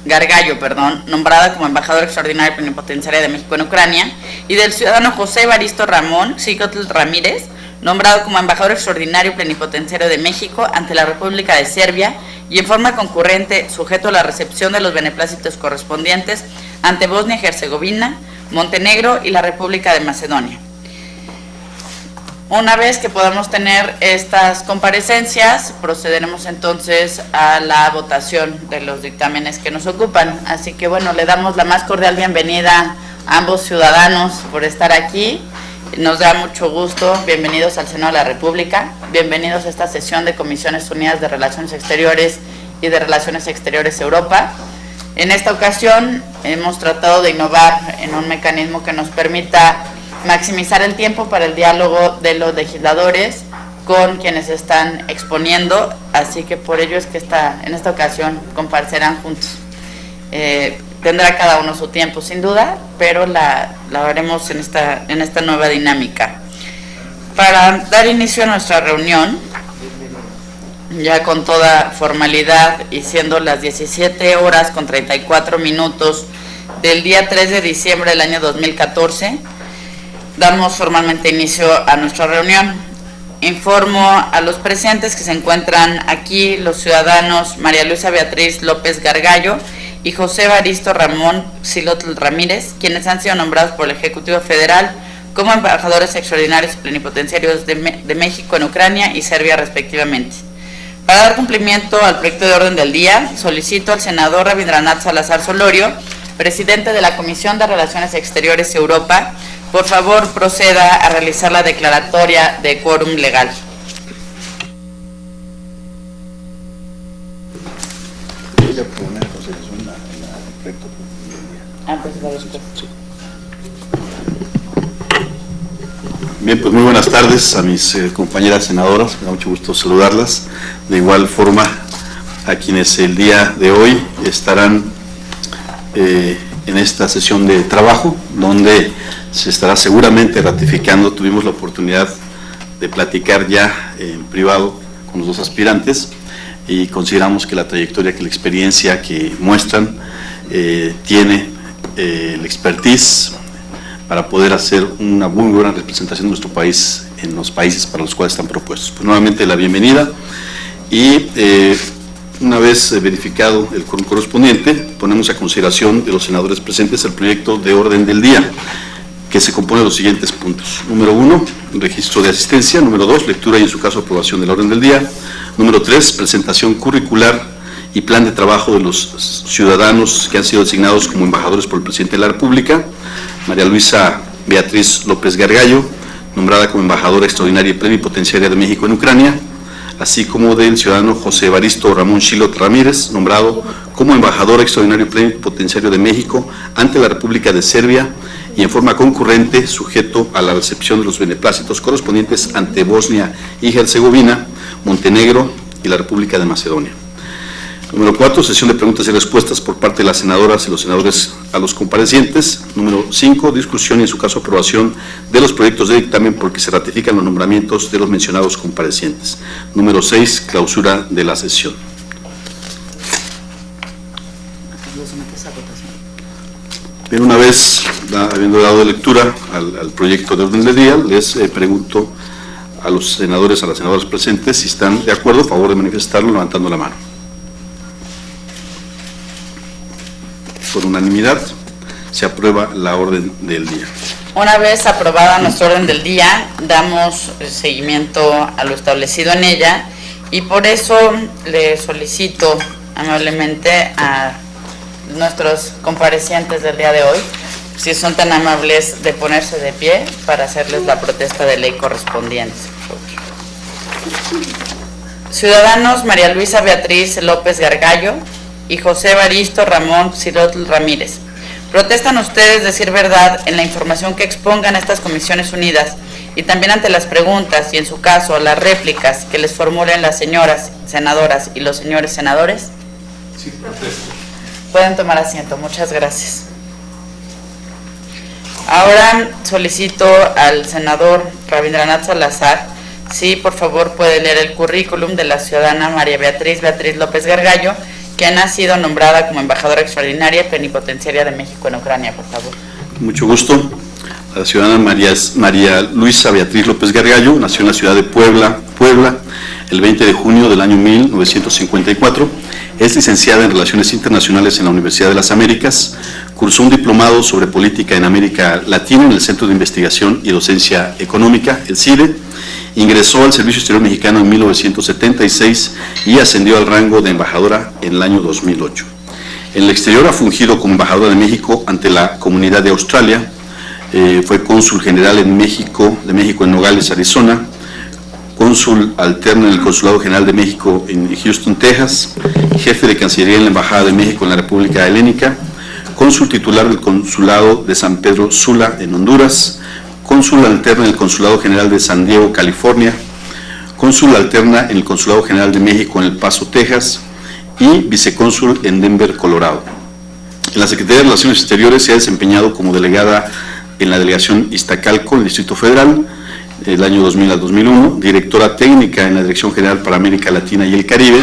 Gargallo, nombrada como embajadora extraordinaria plenipotenciaria de México en Ucrania, y del ciudadano José Evaristo Ramón Xilotl Ramírez, nombrado como embajador extraordinario plenipotenciario de México ante la República de Serbia y en forma concurrente sujeto a la recepción de los beneplácitos correspondientes ante Bosnia y Herzegovina, Montenegro y la República de Macedonia. Una vez que podamos tener estas comparecencias, procederemos entonces a la votación de los dictámenes que nos ocupan. Así que bueno, le damos la más cordial bienvenida a ambos ciudadanos por estar aquí. Nos da mucho gusto. Bienvenidos al Senado de la República. Bienvenidos a esta sesión de Comisiones Unidas de Relaciones Exteriores y de Relaciones Exteriores Europa. En esta ocasión hemos tratado de innovar en un mecanismo que nos permita maximizar el tiempo para el diálogo de los legisladores con quienes están exponiendo, así que por ello es que en esta ocasión comparecerán juntos. Tendrá cada uno su tiempo sin duda, pero la haremos en esta nueva dinámica. Para dar inicio a nuestra reunión, ya con toda formalidad y siendo las 17:34 del día 3 de diciembre del año 2014, damos formalmente inicio a nuestra reunión. Informo a los presentes que se encuentran aquí los ciudadanos María Luisa Beatriz López Gargallo y José Evaristo Ramón Xilotl Ramírez, quienes han sido nombrados por el Ejecutivo Federal como embajadores extraordinarios y plenipotenciarios de México en Ucrania y Serbia respectivamente. Para dar cumplimiento al proyecto de orden del día, solicito al senador Rabindranath Salazar Solorio, presidente de la Comisión de Relaciones Exteriores Europa, por favor proceda a realizar la declaratoria de quórum legal. Bien, pues muy buenas tardes a mis compañeras senadoras, me da mucho gusto saludarlas. De igual forma a quienes el día de hoy estarán en esta sesión de trabajo, donde se estará seguramente ratificando. Tuvimos la oportunidad de platicar ya en privado con los dos aspirantes y consideramos que la trayectoria, que la experiencia que muestran tiene el expertise para poder hacer una muy buena representación de nuestro país en los países para los cuales están propuestos. Pues nuevamente la bienvenida y una vez verificado el quórum correspondiente, ponemos a consideración de los senadores presentes el proyecto de orden del día, que se compone de los siguientes puntos. Número 1, registro de asistencia. Número 2, lectura y en su caso aprobación del orden del día. Número 3, presentación curricular y plan de trabajo de los ciudadanos que han sido designados como embajadores por el presidente de la República. María Luisa Beatriz López Gargallo, nombrada como embajadora extraordinaria y plenipotenciaria de México en Ucrania, así como del ciudadano José Evaristo Ramón Xilotl Ramírez, nombrado como embajador extraordinario y plenipotenciario de México ante la República de Serbia y en forma concurrente sujeto a la recepción de los beneplácitos correspondientes ante Bosnia y Herzegovina, Montenegro y la República de Macedonia. Número 4, sesión de preguntas y respuestas por parte de las senadoras y los senadores a los comparecientes. Número 5, discusión y en su caso aprobación de los proyectos de dictamen por que se ratifican los nombramientos de los mencionados comparecientes. Número 6, clausura de la sesión. Bien, una vez habiendo dado lectura al proyecto de orden del día, les pregunto a los senadores, a las senadoras presentes, si están de acuerdo, a favor de manifestarlo levantando la mano. Por unanimidad se aprueba la orden del día. Una vez aprobada nuestra orden del día, damos seguimiento a lo establecido en ella y por eso le solicito amablemente a nuestros comparecientes del día de hoy, si son tan amables de ponerse de pie para hacerles la protesta de ley correspondiente. Ciudadanos María Luisa Beatriz López Gargallo y José Evaristo Ramón Xilotl Ramírez, protestan ustedes decir verdad en la información que expongan estas comisiones unidas y también ante las preguntas y en su caso las réplicas que les formulen las señoras senadoras y los señores senadores. Sí, protesto. Pueden tomar asiento, muchas gracias. Ahora solicito al senador Rabindranath Salazar, si por favor puede leer el currículum de la ciudadana María Beatriz López Gargallo, quien ha sido nombrada como embajadora extraordinaria y plenipotenciaria de México en Ucrania, por favor. Mucho gusto. La ciudadana María Luisa Beatriz López Gargallo nació en la ciudad de Puebla, el 20 de junio del año 1954. Es licenciada en Relaciones Internacionales en la Universidad de las Américas. Cursó un diplomado sobre política en América Latina en el Centro de Investigación y Docencia Económica, el CIDE. Ingresó al Servicio Exterior Mexicano en 1976 y ascendió al rango de embajadora en el año 2008. En el exterior ha fungido como embajadora de México ante la Comunidad de Australia. Fue cónsul general en México en Nogales, Arizona, cónsul alterno en el Consulado General de México en Houston, Texas, jefe de Cancillería en la Embajada de México en la República Helénica, cónsul titular del Consulado de San Pedro Sula en Honduras, cónsul alterna en el Consulado General de San Diego, California, cónsul alterna en el Consulado General de México en El Paso, Texas, y vicecónsul en Denver, Colorado. En la Secretaría de Relaciones Exteriores se ha desempeñado como delegada en la delegación Iztacalco, en el Distrito Federal, del año 2000 al 2001, directora técnica en la Dirección General para América Latina y el Caribe,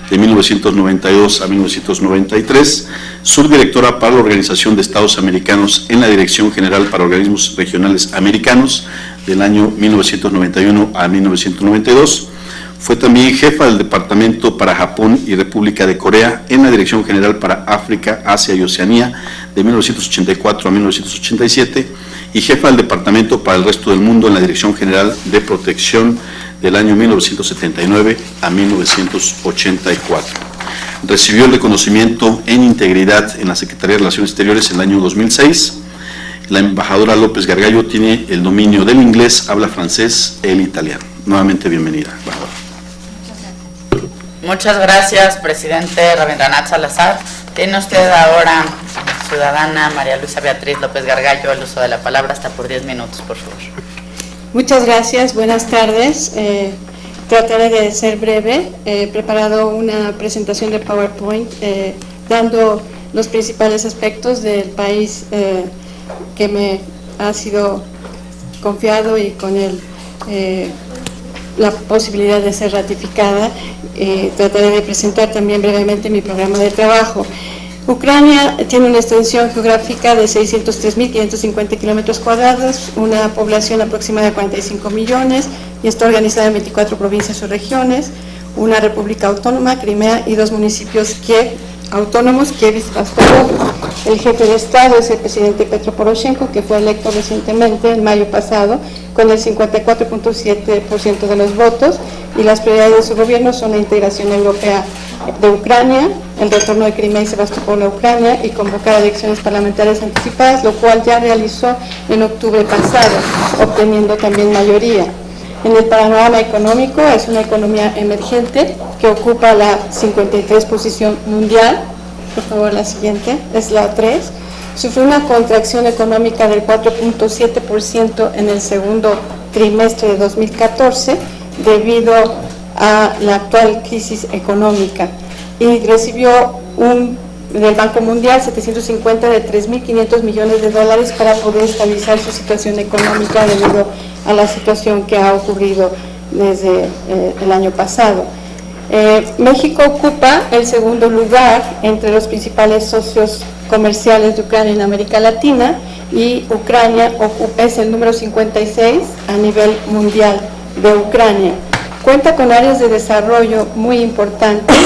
de 1992 a 1993, subdirectora para la Organización de Estados Americanos en la Dirección General para Organismos Regionales Americanos, del año 1991 a 1992, fue también jefa del Departamento para Japón y República de Corea en la Dirección General para África, Asia y Oceanía, de 1984 a 1987, y jefa del Departamento para el Resto del Mundo en la Dirección General de Protección del año 1979 a 1984. Recibió el reconocimiento en integridad en la Secretaría de Relaciones Exteriores en el año 2006. La embajadora López Gargallo tiene el dominio del inglés, habla francés e italiano. Nuevamente bienvenida, embajadora. Muchas gracias, presidente Rabindranath Salazar. Tiene usted ahora, ciudadana María Luisa Beatriz López Gargallo, el uso de la palabra hasta por 10 minutos, por favor. Muchas gracias, buenas tardes. Trataré de ser breve. He preparado una presentación de PowerPoint dando los principales aspectos del país que me ha sido confiado y con la posibilidad de ser ratificada. Trataré de presentar también brevemente mi programa de trabajo. Ucrania tiene una extensión geográfica de 603.550 kilómetros cuadrados, una población aproximada de 45 millones y está organizada en 24 provincias o regiones, una república autónoma, Crimea, y 2 municipios autónomos, Kiev y Sebastopol. El jefe de Estado es el presidente Petro Poroshenko, que fue electo recientemente, en mayo pasado, con el 54.7% de los votos, y las prioridades de su gobierno son la integración europea de Ucrania, el retorno de Crimea y Sebastopol a Ucrania y convocar elecciones parlamentarias anticipadas, lo cual ya realizó en octubre pasado, obteniendo también mayoría. En el panorama económico, es una economía emergente que ocupa la 53 posición mundial. Por favor, la siguiente, es la 3. Sufrió una contracción económica del 4.7% en el segundo trimestre de 2014 debido a la actual crisis económica, y recibió del Banco Mundial 750 de 3.500 millones de dólares para poder estabilizar su situación económica debido a la situación que ha ocurrido desde el año pasado. México ocupa el segundo lugar entre los principales socios comerciales de Ucrania en América Latina, y Ucrania es el número 56 a nivel mundial de Ucrania. Cuenta con áreas de desarrollo muy importantes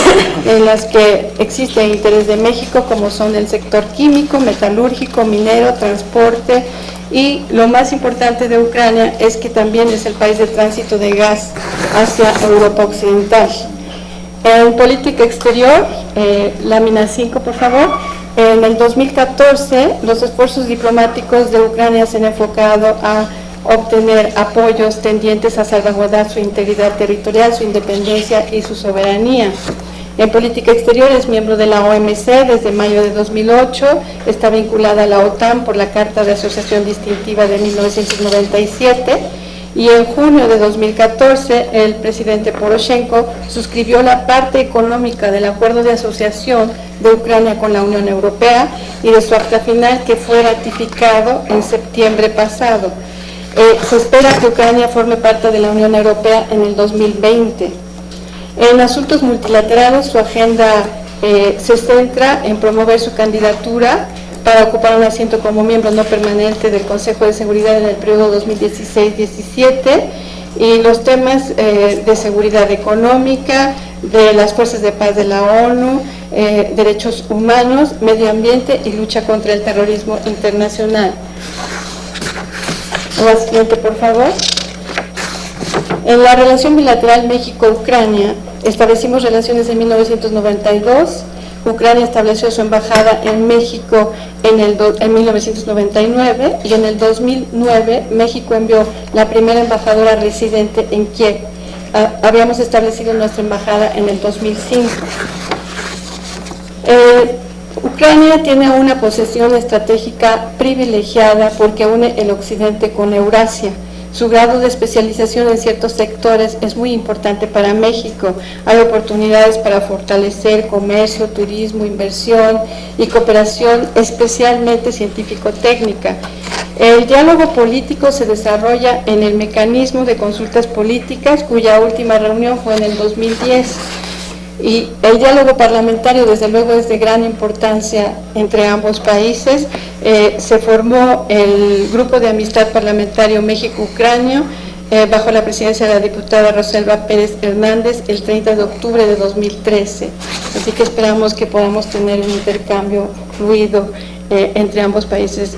en las que existe interés de México, como son el sector químico, metalúrgico, minero, transporte, y lo más importante de Ucrania es que también es el país de tránsito de gas hacia Europa Occidental. En política exterior, lámina 5, por favor. En el 2014, los esfuerzos diplomáticos de Ucrania se han enfocado a obtener apoyos tendientes a salvaguardar su integridad territorial, su independencia y su soberanía. En política exterior es miembro de la OMC desde mayo de 2008, está vinculada a la OTAN por la Carta de Asociación Distintiva de 1997, y en junio de 2014 el presidente Poroshenko suscribió la parte económica del acuerdo de asociación de Ucrania con la Unión Europea y de su acta final, que fue ratificado en septiembre pasado. Se espera que Ucrania forme parte de la Unión Europea en el 2020. En asuntos multilaterales, su agenda se centra en promover su candidatura para ocupar un asiento como miembro no permanente del Consejo de Seguridad en el periodo 2016-17, y los temas de seguridad económica, de las fuerzas de paz de la ONU, derechos humanos, medio ambiente y lucha contra el terrorismo internacional. La siguiente, por favor. En la relación bilateral México-Ucrania, establecimos relaciones en 1992. Ucrania estableció su embajada en México en 1999, y en el 2009 México envió la primera embajadora residente en Kiev. Habíamos establecido nuestra embajada en el 2005. Ucrania tiene una posición estratégica privilegiada porque une el occidente con Eurasia. Su grado de especialización en ciertos sectores es muy importante para México. Hay oportunidades para fortalecer comercio, turismo, inversión y cooperación, especialmente científico-técnica. El diálogo político se desarrolla en el mecanismo de consultas políticas, cuya última reunión fue en el 2010. Y el diálogo parlamentario, desde luego, es de gran importancia entre ambos países. Se formó el Grupo de Amistad Parlamentario México-Ucrania bajo la presidencia de la diputada Roselva Pérez Hernández el 30 de octubre de 2013. Así que esperamos que podamos tener un intercambio fluido entre ambos países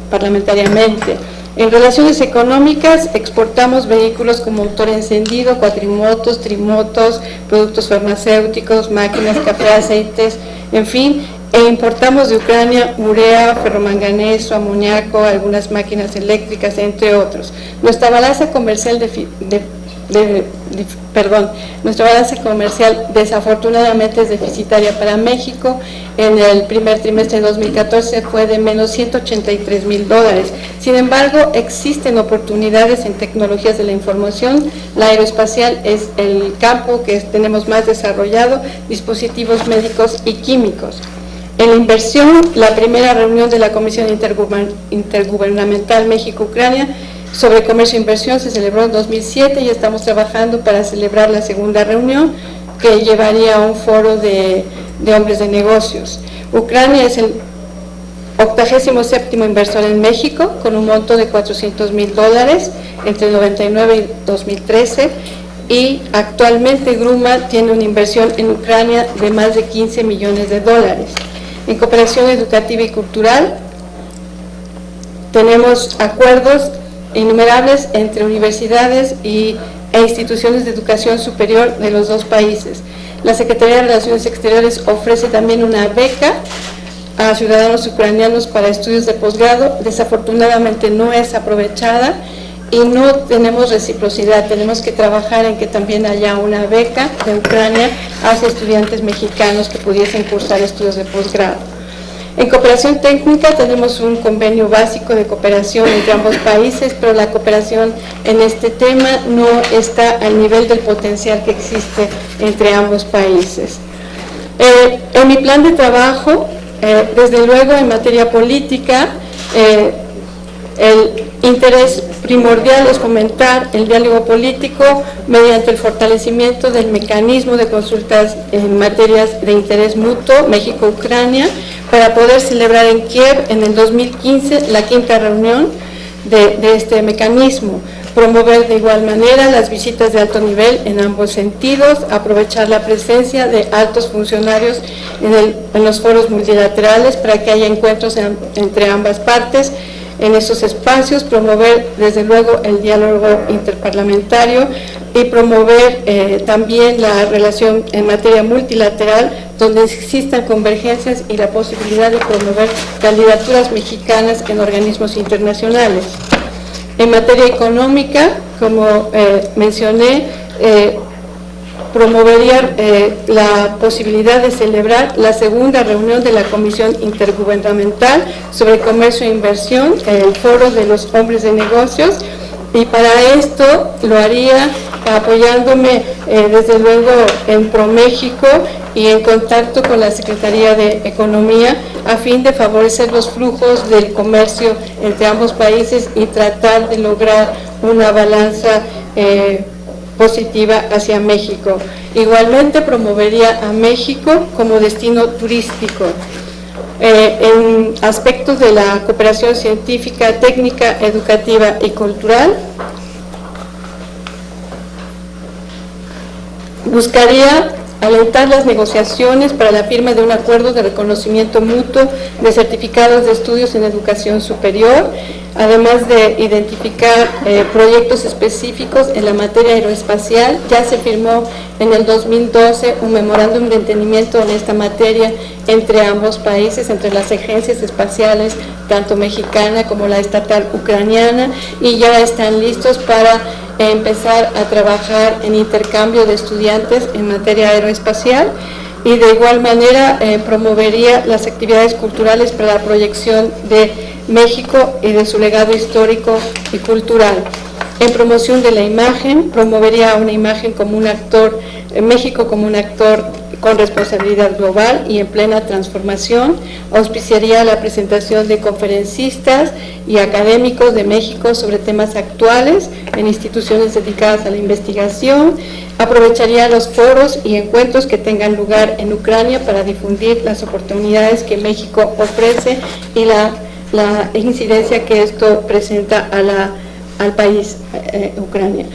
parlamentariamente. En relaciones económicas, exportamos vehículos como motor encendido, cuatrimotos, trimotos, productos farmacéuticos, máquinas, café, aceites, en fin, e importamos de Ucrania urea, ferromanganeso, amoníaco, algunas máquinas eléctricas, entre otros. Nuestra balanza comercial desafortunadamente es deficitaria para México. En el primer trimestre de 2014 fue de menos $183,000. Sin embargo, existen oportunidades en tecnologías de la información. La aeroespacial es el campo que tenemos más desarrollado, dispositivos médicos y químicos. En la inversión, la primera reunión de la Comisión Intergubernamental México-Ucrania sobre comercio e inversión se celebró en 2007 y estamos trabajando para celebrar la segunda reunión, que llevaría a un foro de hombres de negocios. Ucrania es el 87º inversor en México, con un monto de $400,000 entre el 99 y 2013, y actualmente Gruma tiene una inversión en Ucrania de más de $15 millones. En cooperación educativa y cultural, tenemos acuerdos innumerables entre universidades e instituciones de educación superior de los dos países. La Secretaría de Relaciones Exteriores ofrece también una beca a ciudadanos ucranianos para estudios de posgrado. Desafortunadamente no es aprovechada y no tenemos reciprocidad. Tenemos que trabajar en que también haya una beca de Ucrania hacia estudiantes mexicanos que pudiesen cursar estudios de posgrado. En cooperación técnica tenemos un convenio básico de cooperación entre ambos países, pero la cooperación en este tema no está al nivel del potencial que existe entre ambos países. En mi plan de trabajo, desde luego en materia política, el interés primordial es fomentar el diálogo político mediante el fortalecimiento del mecanismo de consultas en materias de interés mutuo México-Ucrania, para poder celebrar en Kiev en el 2015 la quinta reunión de este mecanismo. Promover de igual manera las visitas de alto nivel en ambos sentidos, aprovechar la presencia de altos funcionarios en los foros multilaterales para que haya encuentros entre ambas partes en esos espacios, promover desde luego el diálogo interparlamentario y promover también la relación en materia multilateral, donde existan convergencias y la posibilidad de promover candidaturas mexicanas en organismos internacionales. En materia económica, como mencioné, promovería la posibilidad de celebrar la segunda reunión de la Comisión Intergubernamental sobre Comercio e Inversión, el Foro de los Hombres de Negocios, y para esto lo haría apoyándome desde luego en ProMéxico y en contacto con la Secretaría de Economía a fin de favorecer los flujos del comercio entre ambos países y tratar de lograr una balanza positiva hacia México. Igualmente promovería a México como destino turístico. En aspectos de la cooperación científica, técnica, educativa y cultural, buscaría alentar las negociaciones para la firma de un acuerdo de reconocimiento mutuo de certificados de estudios en educación superior, además de identificar proyectos específicos en la materia aeroespacial. Ya se firmó en el 2012 un memorándum de entendimiento en esta materia entre ambos países, entre las agencias espaciales, tanto mexicana como la estatal ucraniana, y ya están listos para empezar a trabajar en intercambio de estudiantes en materia aeroespacial, y de igual manera promovería las actividades culturales para la proyección de México y de su legado histórico y cultural. En promoción de la imagen, promovería una imagen como un actor, México como un actor con responsabilidad global y en plena transformación. Auspiciaría la presentación de conferencistas y académicos de México sobre temas actuales en instituciones dedicadas a la investigación. Aprovecharía los foros y encuentros que tengan lugar en Ucrania para difundir las oportunidades que México ofrece y la incidencia que esto presenta al país, Ucrania.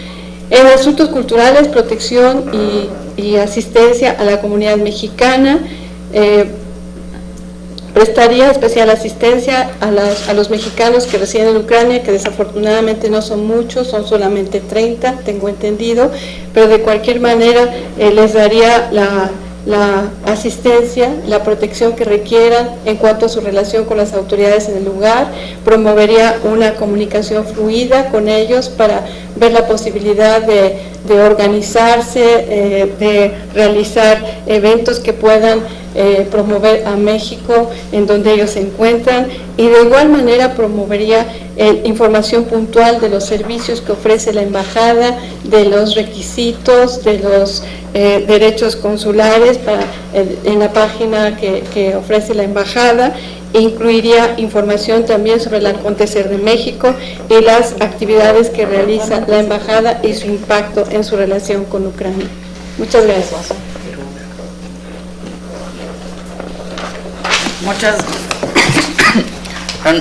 En asuntos culturales, protección y asistencia a la comunidad mexicana, prestaría especial asistencia a los mexicanos que residen en Ucrania, que desafortunadamente no son muchos, son solamente 30, tengo entendido, pero de cualquier manera les daría la asistencia, la protección que requieran en cuanto a su relación con las autoridades en el lugar. Promovería una comunicación fluida con ellos para ver la posibilidad de organizarse, de realizar eventos que puedan promover a México en donde ellos se encuentran, y de igual manera promovería información puntual de los servicios que ofrece la embajada, de los requisitos, de los derechos consulares en la página que ofrece la embajada. Incluiría información también sobre el acontecer de México y las actividades que realiza la embajada y su impacto en su relación con Ucrania. Muchas gracias.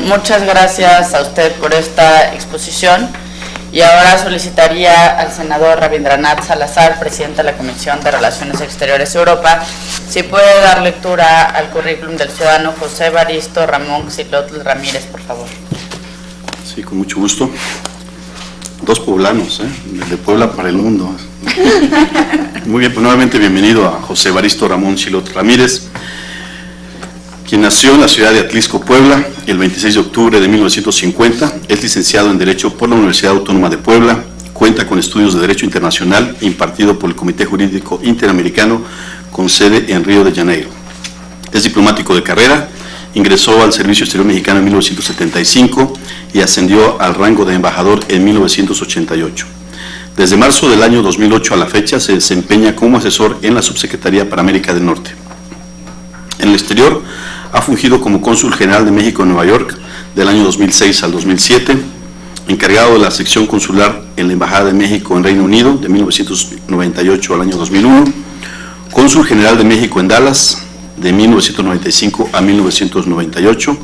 Muchas gracias a usted por esta exposición, y ahora solicitaría al senador Rabindranath Salazar, presidente de la Comisión de Relaciones Exteriores Europa, si puede dar lectura al currículum del ciudadano José Evaristo Ramón Xilotl Ramírez, por favor. Sí, con mucho gusto. Dos poblanos, de Puebla para el mundo. Muy bien, pues nuevamente bienvenido a José Evaristo Ramón Xilotl Ramírez, quien nació en la ciudad de Atlisco, Puebla, el 26 de octubre de 1950, es licenciado en Derecho por la Universidad Autónoma de Puebla, cuenta con estudios de Derecho Internacional impartido por el Comité Jurídico Interamericano con sede en Río de Janeiro. Es diplomático de carrera, ingresó al Servicio Exterior Mexicano en 1975 y ascendió al rango de embajador en 1988. Desde marzo del año 2008 a la fecha se desempeña como asesor en la Subsecretaría para América del Norte. En el exterior, ha fungido como cónsul general de México en Nueva York del año 2006 al 2007, encargado de la sección consular en la Embajada de México en Reino Unido de 1998 al año 2001, cónsul general de México en Dallas de 1995 a 1998,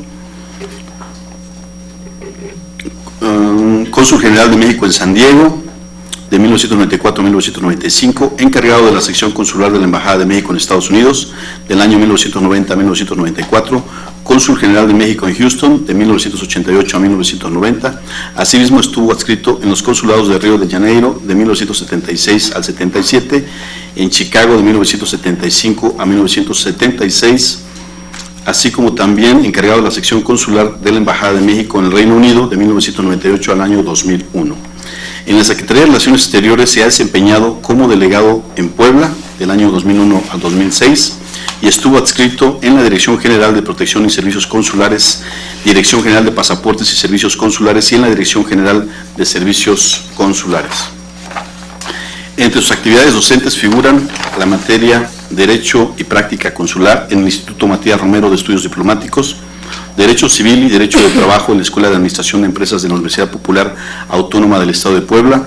cónsul general de México en San Diego de 1994 a 1995, encargado de la sección consular de la Embajada de México en Estados Unidos del año 1990 a 1994, cónsul general de México en Houston de 1988 a 1990. Asimismo estuvo adscrito en los consulados de Río de Janeiro de 1976 al 77, en Chicago de 1975 a 1976, así como también encargado de la sección consular de la Embajada de México en el Reino Unido de 1998 al año 2001. En la Secretaría de Relaciones Exteriores se ha desempeñado como delegado en Puebla del año 2001 al 2006 y estuvo adscrito en la Dirección General de Protección y Servicios Consulares, Dirección General de Pasaportes y Servicios Consulares y en la Dirección General de Servicios Consulares. Entre sus actividades docentes figuran la materia Derecho y Práctica Consular en el Instituto Matías Romero de Estudios Diplomáticos, Derecho Civil y Derecho de Trabajo en la Escuela de Administración de Empresas de la Universidad Popular Autónoma del Estado de Puebla,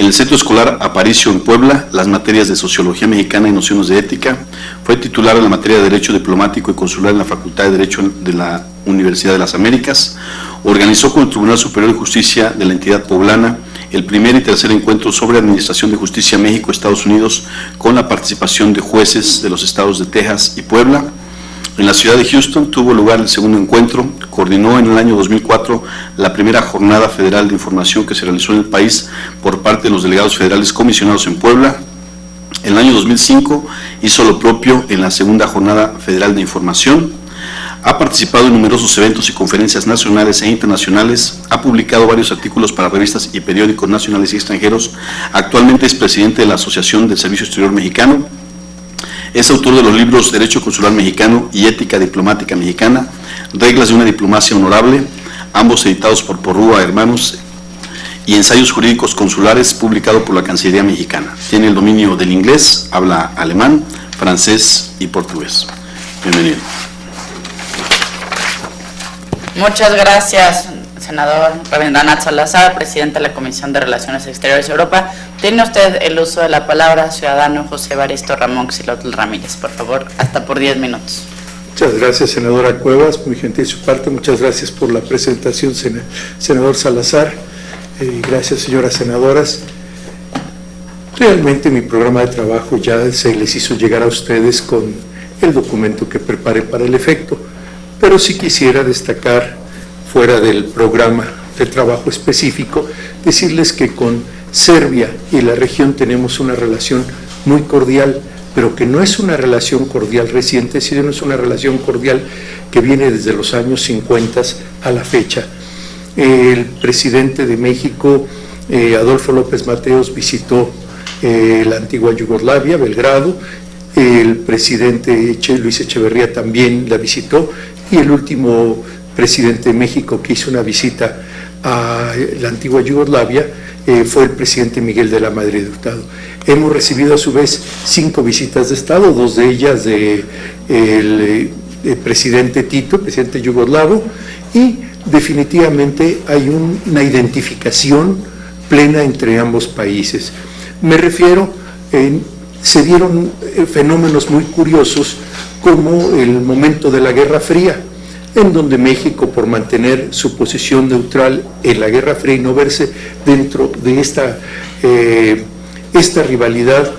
En el Centro Escolar Aparicio en Puebla, las materias de Sociología Mexicana y Nociones de Ética. Fue titular en la materia de Derecho Diplomático y Consular en la Facultad de Derecho de la Universidad de las Américas. Organizó con el Tribunal Superior de Justicia de la entidad poblana el primer y tercer encuentro sobre Administración de Justicia México-Estados Unidos con la participación de jueces de los estados de Texas y Puebla. En la ciudad de Houston tuvo lugar el segundo encuentro. Coordinó en el año 2004 la primera jornada federal de información que se realizó en el país por parte de los delegados federales comisionados en Puebla. En el año 2005 hizo lo propio en la segunda jornada federal de información. Ha participado en numerosos eventos y conferencias nacionales e internacionales, ha publicado varios artículos para revistas y periódicos nacionales y extranjeros. Actualmente es presidente de la Asociación del Servicio Exterior Mexicano. Es autor de los libros Derecho Consular Mexicano y Ética Diplomática Mexicana, Reglas de una Diplomacia Honorable, ambos editados por Porrúa Hermanos, y Ensayos Jurídicos Consulares, publicado por la Cancillería Mexicana. Tiene el dominio del inglés, habla alemán, francés y portugués. Bienvenido. Muchas gracias, senador Rabindranath Salazar, presidente de la Comisión de Relaciones Exteriores de Europa. Tiene usted el uso de la palabra, ciudadano José Evaristo Ramón Xilotl Ramírez, por favor, hasta por 10 minutos. Muchas gracias, senadora Cuevas, muy gentil de su parte. Muchas gracias por la presentación, senador Salazar. Gracias, señoras senadoras. Realmente mi programa de trabajo ya se les hizo llegar a ustedes con el documento que preparé para el efecto, pero sí quisiera destacar, fuera del programa de trabajo específico, decirles que con Serbia y la región tenemos una relación muy cordial, pero que no es una relación cordial reciente, sino es una relación cordial que viene desde los años 50 a la fecha. El presidente de México, Adolfo López Mateos, visitó la antigua Yugoslavia, Belgrado. El presidente Luis Echeverría también la visitó, y el último presidente de México que hizo una visita a la antigua Yugoslavia fue el presidente Miguel de la Madrid Hurtado. Hemos recibido a su vez 5 visitas de Estado, 2 de ellas del presidente Tito, presidente yugoslavo, y definitivamente hay una identificación plena entre ambos países. Me refiero, se dieron fenómenos muy curiosos como el momento de la Guerra Fría, en donde México, por mantener su posición neutral en la Guerra Fría y no verse dentro de esta rivalidad,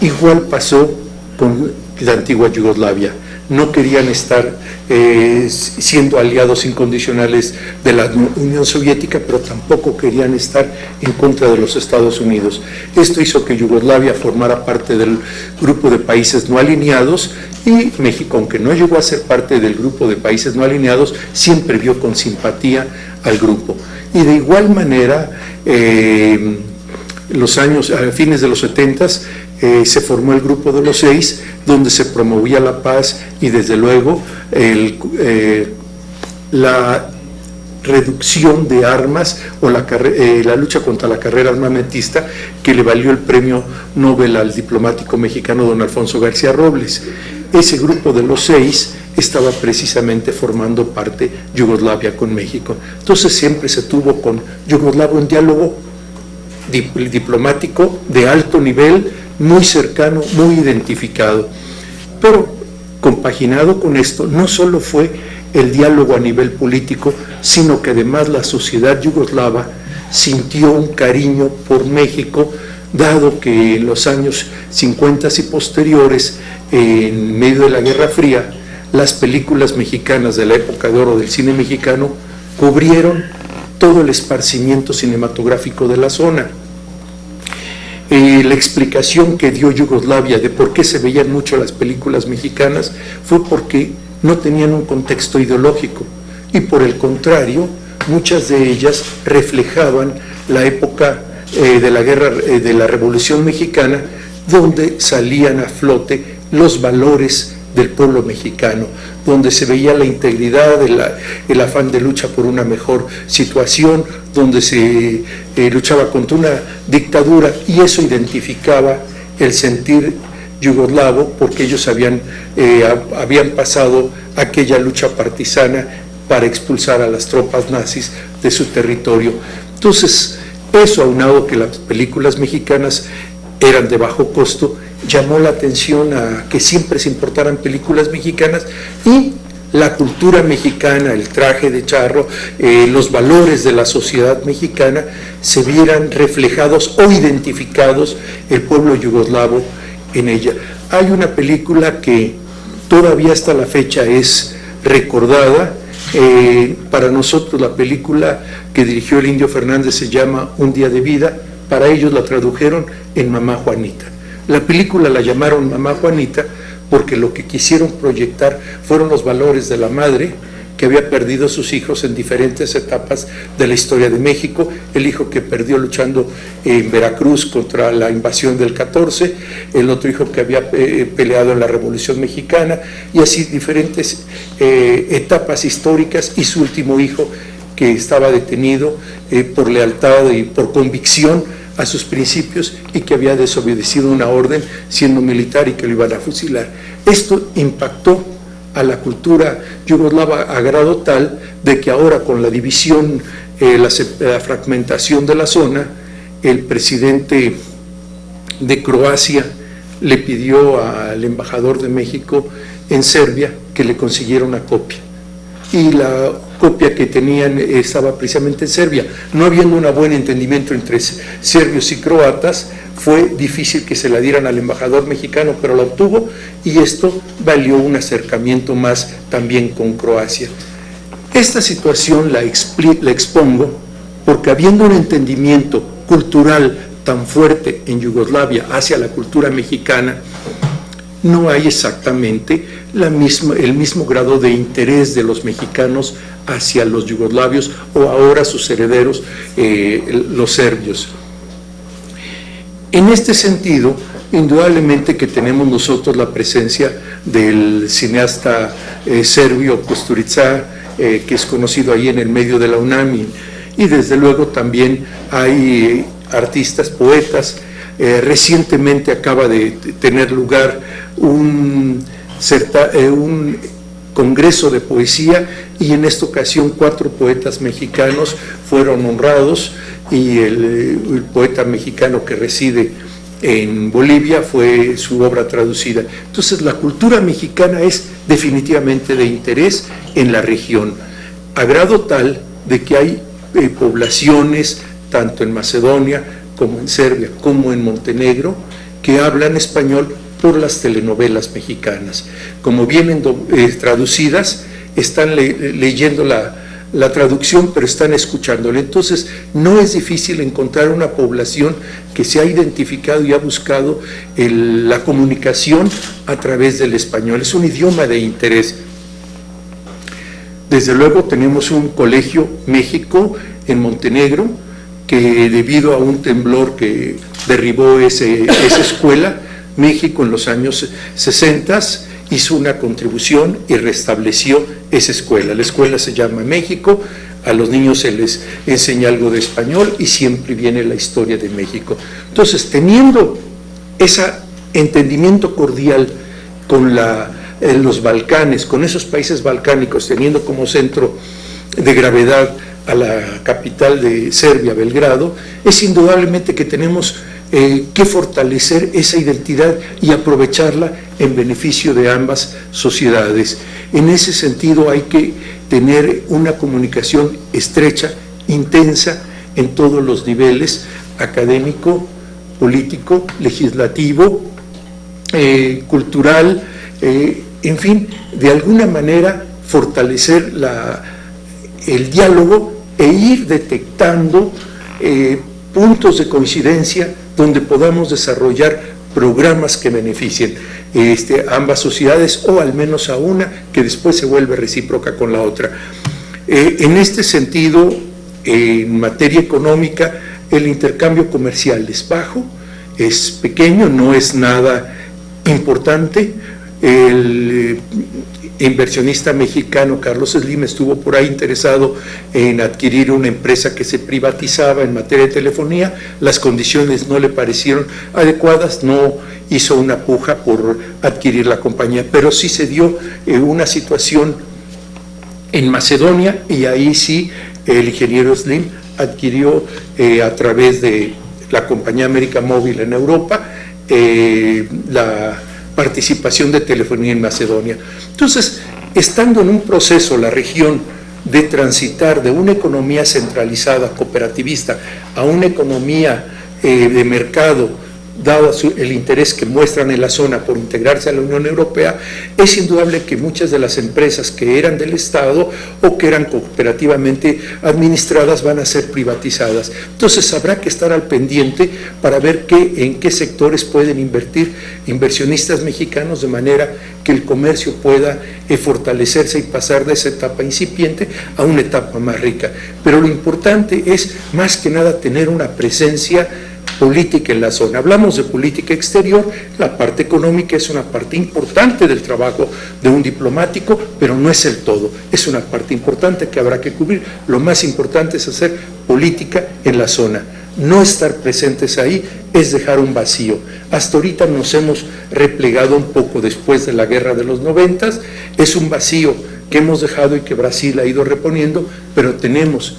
igual pasó con la antigua Yugoslavia. No querían estar siendo aliados incondicionales de la Unión Soviética, pero tampoco querían estar en contra de los Estados Unidos. Esto hizo que Yugoslavia formara parte del grupo de países no alineados, y México, aunque no llegó a ser parte del grupo de países no alineados, siempre vio con simpatía al grupo. Y de igual manera, a fines de los 70 se formó el Grupo de los 6, donde se promovía la paz y desde luego la reducción de armas o la lucha contra la carrera armamentista, que le valió el premio Nobel al diplomático mexicano don Alfonso García Robles. Ese Grupo de los 6 estaba precisamente formando parte Yugoslavia con México. Entonces siempre se tuvo con Yugoslavia un diálogo diplomático de alto nivel, muy cercano, muy identificado. Pero compaginado con esto, no solo fue el diálogo a nivel político, sino que además la sociedad yugoslava sintió un cariño por México, dado que en los años 50 y posteriores, en medio de la Guerra Fría, las películas mexicanas de la época de oro del cine mexicano cubrieron todo el esparcimiento cinematográfico de la zona. La explicación que dio Yugoslavia de por qué se veían mucho las películas mexicanas fue porque no tenían un contexto ideológico, y por el contrario, muchas de ellas reflejaban la época de la guerra, de la Revolución Mexicana, donde salían a flote los valores del pueblo mexicano, donde se veía la integridad, el afán de lucha por una mejor situación, donde se luchaba contra una dictadura, y eso identificaba el sentir yugoslavo, porque ellos habían pasado aquella lucha partisana para expulsar a las tropas nazis de su territorio. Entonces, Eso, aunado que las películas mexicanas eran de bajo costo, llamó la atención a que siempre se importaran películas mexicanas y la cultura mexicana, el traje de charro, los valores de la sociedad mexicana se vieran reflejados o identificados el pueblo yugoslavo en ella. Hay una película que todavía hasta la fecha es recordada. Para nosotros la película que dirigió el Indio Fernández se llama Un día de vida, para ellos la tradujeron en Mamá Juanita. La película la llamaron Mamá Juanita porque lo que quisieron proyectar fueron los valores de la madre que había perdido a sus hijos en diferentes etapas de la historia de México, el hijo que perdió luchando en Veracruz contra la invasión del 14, el otro hijo que había peleado en la Revolución Mexicana, y así diferentes etapas históricas, y su último hijo que estaba detenido por lealtad y por convicción a sus principios y que había desobedecido una orden siendo militar y que lo iban a fusilar. Esto impactó a la cultura yugoslava a grado tal de que ahora con la división, la fragmentación de la zona, el presidente de Croacia le pidió al embajador de México en Serbia que le consiguiera una copia. Y la copia que tenían estaba precisamente en Serbia. No habiendo un buen entendimiento entre serbios y croatas, fue difícil que se la dieran al embajador mexicano, pero la obtuvo, y esto valió un acercamiento más también con Croacia. Esta situación la expongo porque, habiendo un entendimiento cultural tan fuerte en Yugoslavia hacia la cultura mexicana, no hay exactamente el mismo grado de interés de los mexicanos hacia los yugoslavios o ahora sus herederos, los serbios. En este sentido, indudablemente que tenemos nosotros la presencia del cineasta serbio Kusturica, que es conocido ahí en el medio de la UNAM, y desde luego también hay artistas, poetas. Recientemente acaba de tener lugar un congreso de poesía, y en esta ocasión 4 poetas mexicanos fueron honrados, y el poeta mexicano que reside en Bolivia fue su obra traducida. Entonces la cultura mexicana es definitivamente de interés en la región, a grado tal de que hay poblaciones tanto en Macedonia como en Serbia como en Montenegro que hablan español por las telenovelas mexicanas. Como vienen traducidas, están leyendo la traducción, pero están escuchándola. Entonces no es difícil encontrar una población que se ha identificado y ha buscado la comunicación a través del español. Es un idioma de interés. Desde luego tenemos un colegio México en Montenegro, que debido a un temblor que derribó esa escuela, México en los años 60 hizo una contribución y restableció esa escuela. La escuela se llama México, a los niños se les enseña algo de español y siempre viene la historia de México. Entonces, teniendo ese entendimiento cordial con los Balcanes, con esos países balcánicos, teniendo como centro de gravedad a la capital de Serbia, Belgrado, es indudablemente que tenemos que fortalecer esa identidad y aprovecharla en beneficio de ambas sociedades. En ese sentido hay que tener una comunicación estrecha, intensa, en todos los niveles: académico, político, legislativo, cultural, en fin, de alguna manera fortalecer el diálogo e ir detectando puntos de coincidencia donde podamos desarrollar programas que beneficien ambas sociedades, o al menos a una que después se vuelve recíproca con la otra. En este sentido, en materia económica, el intercambio comercial es bajo, es pequeño, no es nada importante. El inversionista mexicano Carlos Slim estuvo por ahí interesado en adquirir una empresa que se privatizaba en materia de telefonía. Las condiciones no le parecieron adecuadas, no hizo una puja por adquirir la compañía, pero sí se dio una situación en Macedonia, y ahí sí el ingeniero Slim adquirió a través de la compañía América Móvil en Europa la participación de telefonía en Macedonia. Entonces, estando en un proceso la región de transitar de una economía centralizada, cooperativista, a una economía de mercado, dado el interés que muestran en la zona por integrarse a la Unión Europea, es indudable que muchas de las empresas que eran del Estado o que eran cooperativamente administradas van a ser privatizadas. Entonces habrá que estar al pendiente para ver en qué sectores pueden invertir inversionistas mexicanos, de manera que el comercio pueda fortalecerse y pasar de esa etapa incipiente a una etapa más rica. Pero lo importante es, más que nada, tener una presencia política en la zona. Hablamos de política exterior, la parte económica es una parte importante del trabajo de un diplomático, pero no es el todo, es una parte importante que habrá que cubrir. Lo más importante es hacer política en la zona. No estar presentes ahí es dejar un vacío. Hasta ahorita nos hemos replegado un poco después de la guerra de los 90, es un vacío que hemos dejado y que Brasil ha ido reponiendo, pero tenemos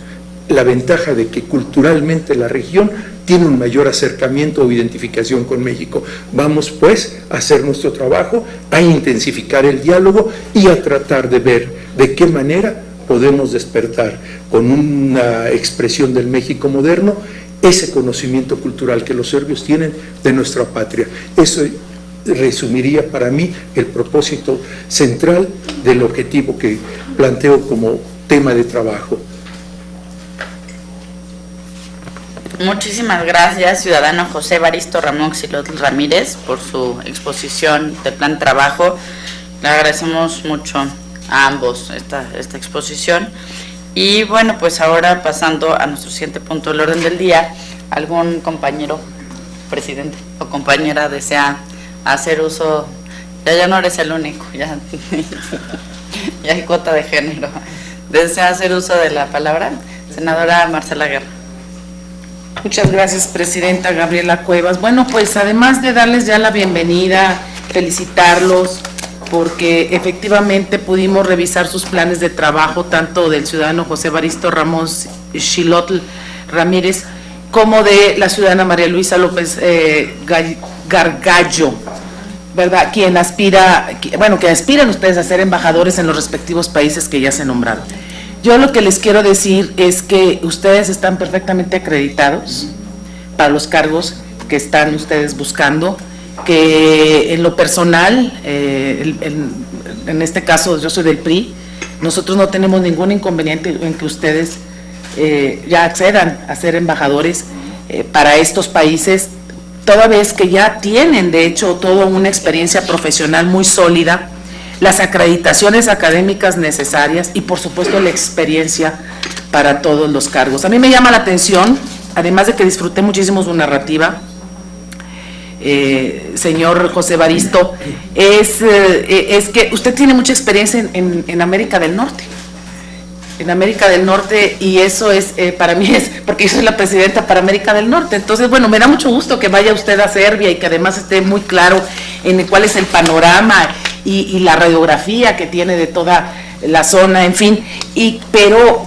la ventaja de que culturalmente la región tiene un mayor acercamiento o identificación con México. Vamos pues a hacer nuestro trabajo, a intensificar el diálogo y a tratar de ver de qué manera podemos despertar con una expresión del México moderno ese conocimiento cultural que los serbios tienen de nuestra patria. Eso resumiría para mí el propósito central del objetivo que planteo como tema de trabajo. Muchísimas gracias, ciudadano José Evaristo Ramón Xilotl Ramírez, por su exposición del plan de trabajo. Le agradecemos mucho a ambos esta exposición. Y bueno, pues ahora pasando a nuestro siguiente punto del orden del día, ¿algún compañero, presidente o compañera desea hacer uso? Ya no eres el único, ya hay cuota de género. ¿Desea hacer uso de la palabra? Senadora Marcela Guerra. Muchas gracias, presidenta Gabriela Cuevas. Bueno, pues además de darles ya la bienvenida, felicitarlos, porque efectivamente pudimos revisar sus planes de trabajo, tanto del ciudadano José Evaristo Ramón Xilotl Ramírez, como de la ciudadana María Luisa López Gargallo, ¿verdad? Que aspiran ustedes a ser embajadores en los respectivos países que ya se nombraron. Yo lo que les quiero decir es que ustedes están perfectamente acreditados para los cargos que están ustedes buscando, que en lo personal, en este caso yo soy del PRI, nosotros no tenemos ningún inconveniente en que ustedes ya accedan a ser embajadores para estos países, toda vez que ya tienen de hecho toda una experiencia profesional muy sólida, las acreditaciones académicas necesarias y por supuesto la experiencia para todos los cargos. A mí me llama la atención, además de que disfruté muchísimo su narrativa, señor José Evaristo, es que usted tiene mucha experiencia en América del Norte. En América del Norte, y eso es, para mí es, porque yo soy la presidenta para América del Norte, entonces bueno, me da mucho gusto que vaya usted a Serbia y que además esté muy claro en cuál es el panorama y la radiografía que tiene de toda la zona, en fin, pero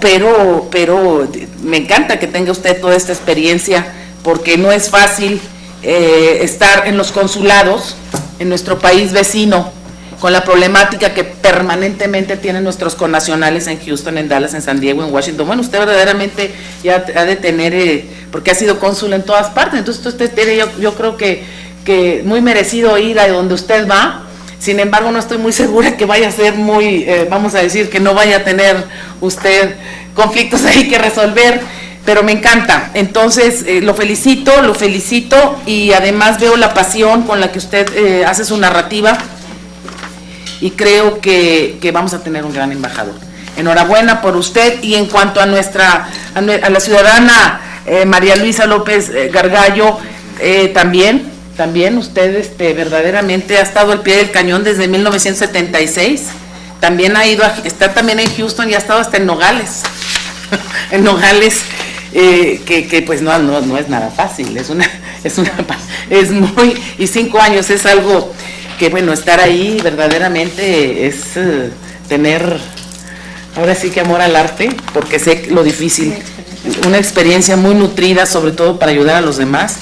me encanta que tenga usted toda esta experiencia, porque no es fácil estar en los consulados en nuestro país vecino, con la problemática que permanentemente tienen nuestros connacionales en Houston, en Dallas, en San Diego, en Washington. Bueno, usted verdaderamente ya ha de tener, porque ha sido cónsul en todas partes, entonces usted tiene, yo creo que muy merecido ir a donde usted va. Sin embargo, no estoy muy segura que vaya a ser muy, vamos a decir, que no vaya a tener usted conflictos ahí que resolver, pero me encanta. Entonces, lo felicito, y además veo la pasión con la que usted hace su narrativa, y creo que vamos a tener un gran embajador. Enhorabuena por usted. Y en cuanto a la ciudadana María Luisa López Gargallo, también usted verdaderamente ha estado al pie del cañón desde 1976, también está también en Houston y ha estado hasta en Nogales, en Nogales, que pues no es nada fácil, es muy, y 5 años es algo que bueno, estar ahí verdaderamente es tener, ahora sí que amor al arte, porque sé lo difícil una experiencia muy nutrida, sobre todo para ayudar a los demás.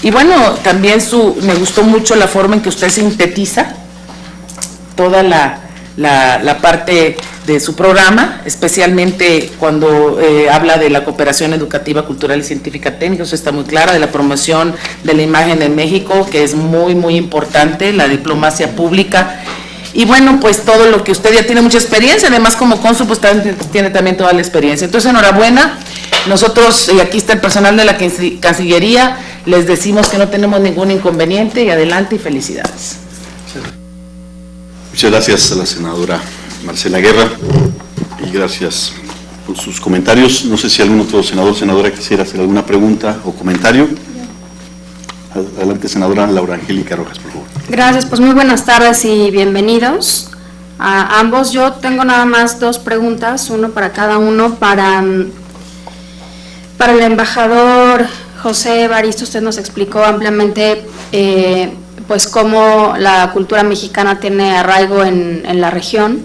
Y bueno, también me gustó mucho la forma en que usted sintetiza toda la parte de su programa, especialmente cuando habla de la cooperación educativa, cultural y científica técnica. Eso está muy clara, de la promoción de la imagen en México, que es muy, muy importante, la diplomacia pública. Y bueno, pues todo lo que usted ya tiene mucha experiencia, además como cónsul, pues tiene también toda la experiencia. Entonces, enhorabuena. Nosotros, y aquí está el personal de la Cancillería, les decimos que no tenemos ningún inconveniente y adelante y felicidades. Muchas gracias a la senadora Marcela Guerra y gracias por sus comentarios. No sé si algún otro senador o senadora quisiera hacer alguna pregunta o comentario. Adelante, senadora Laura Angélica Rojas, por favor. Gracias, pues muy buenas tardes y bienvenidos a ambos. Yo tengo nada más 2 preguntas, uno para cada uno. Para el embajador José Evaristo, usted nos explicó ampliamente pues cómo la cultura mexicana tiene arraigo en la región,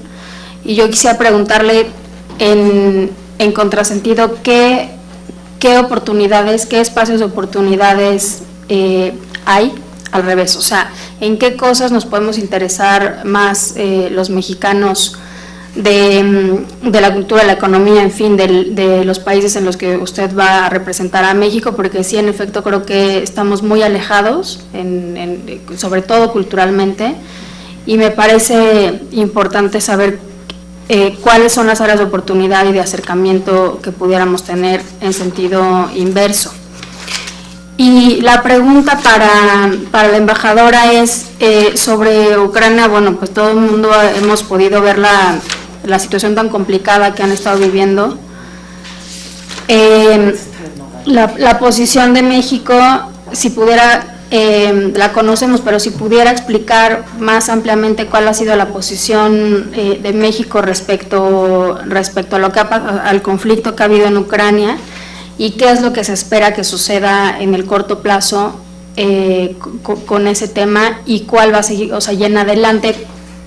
y yo quisiera preguntarle en contrasentido qué oportunidades, qué espacios de oportunidades hay al revés, o sea, en qué cosas nos podemos interesar más los mexicanos de la cultura, la economía, en fin, de los países en los que usted va a representar a México, porque sí, en efecto, creo que estamos muy alejados, sobre todo culturalmente, y me parece importante saber cuáles son las áreas de oportunidad y de acercamiento que pudiéramos tener en sentido inverso. Y la pregunta para la embajadora es sobre Ucrania. Bueno, pues todo el mundo hemos podido ver la situación tan complicada que han estado viviendo. La posición de México, si pudiera, la conocemos, pero si pudiera explicar más ampliamente cuál ha sido la posición de México respecto a lo que al conflicto que ha habido en Ucrania, y qué es lo que se espera que suceda en el corto plazo con ese tema, y cuál va a seguir, o sea, y en adelante,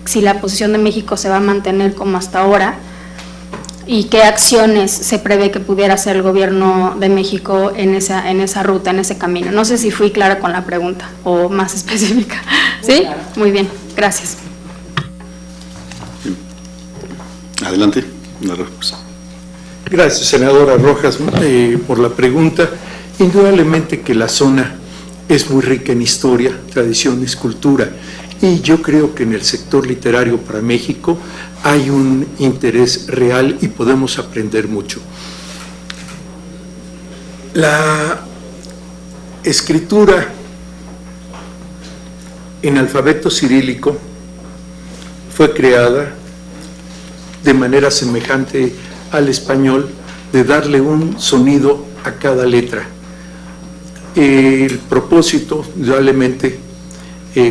si la posición de México se va a mantener como hasta ahora, y qué acciones se prevé que pudiera hacer el gobierno de México en esa ruta, en ese camino. No sé si fui clara con la pregunta o más específica. ¿Sí? Muy bien, gracias. Adelante, la respuesta. Gracias, senadora Rojas, por la pregunta. Indudablemente que la zona es muy rica en historia, tradiciones, cultura, y yo creo que en el sector literario para México hay un interés real y podemos aprender mucho. La escritura en alfabeto cirílico fue creada de manera semejante al español, de darle un sonido a cada letra. El propósito, indudablemente,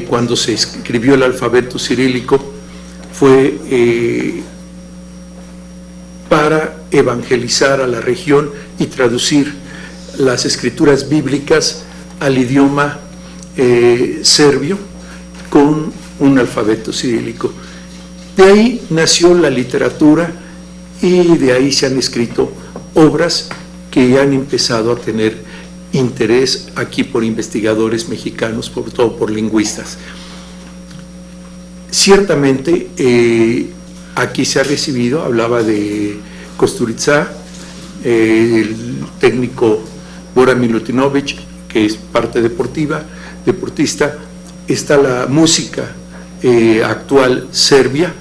cuando se escribió el alfabeto cirílico, fue para evangelizar a la región y traducir las escrituras bíblicas al idioma serbio con un alfabeto cirílico. De ahí nació la literatura y de ahí se han escrito obras que han empezado a tener interés aquí por investigadores mexicanos, sobre todo por lingüistas. Ciertamente aquí se ha recibido, hablaba de Kusturica, el técnico Bora Milutinovic, que es parte deportista, está la música actual serbia,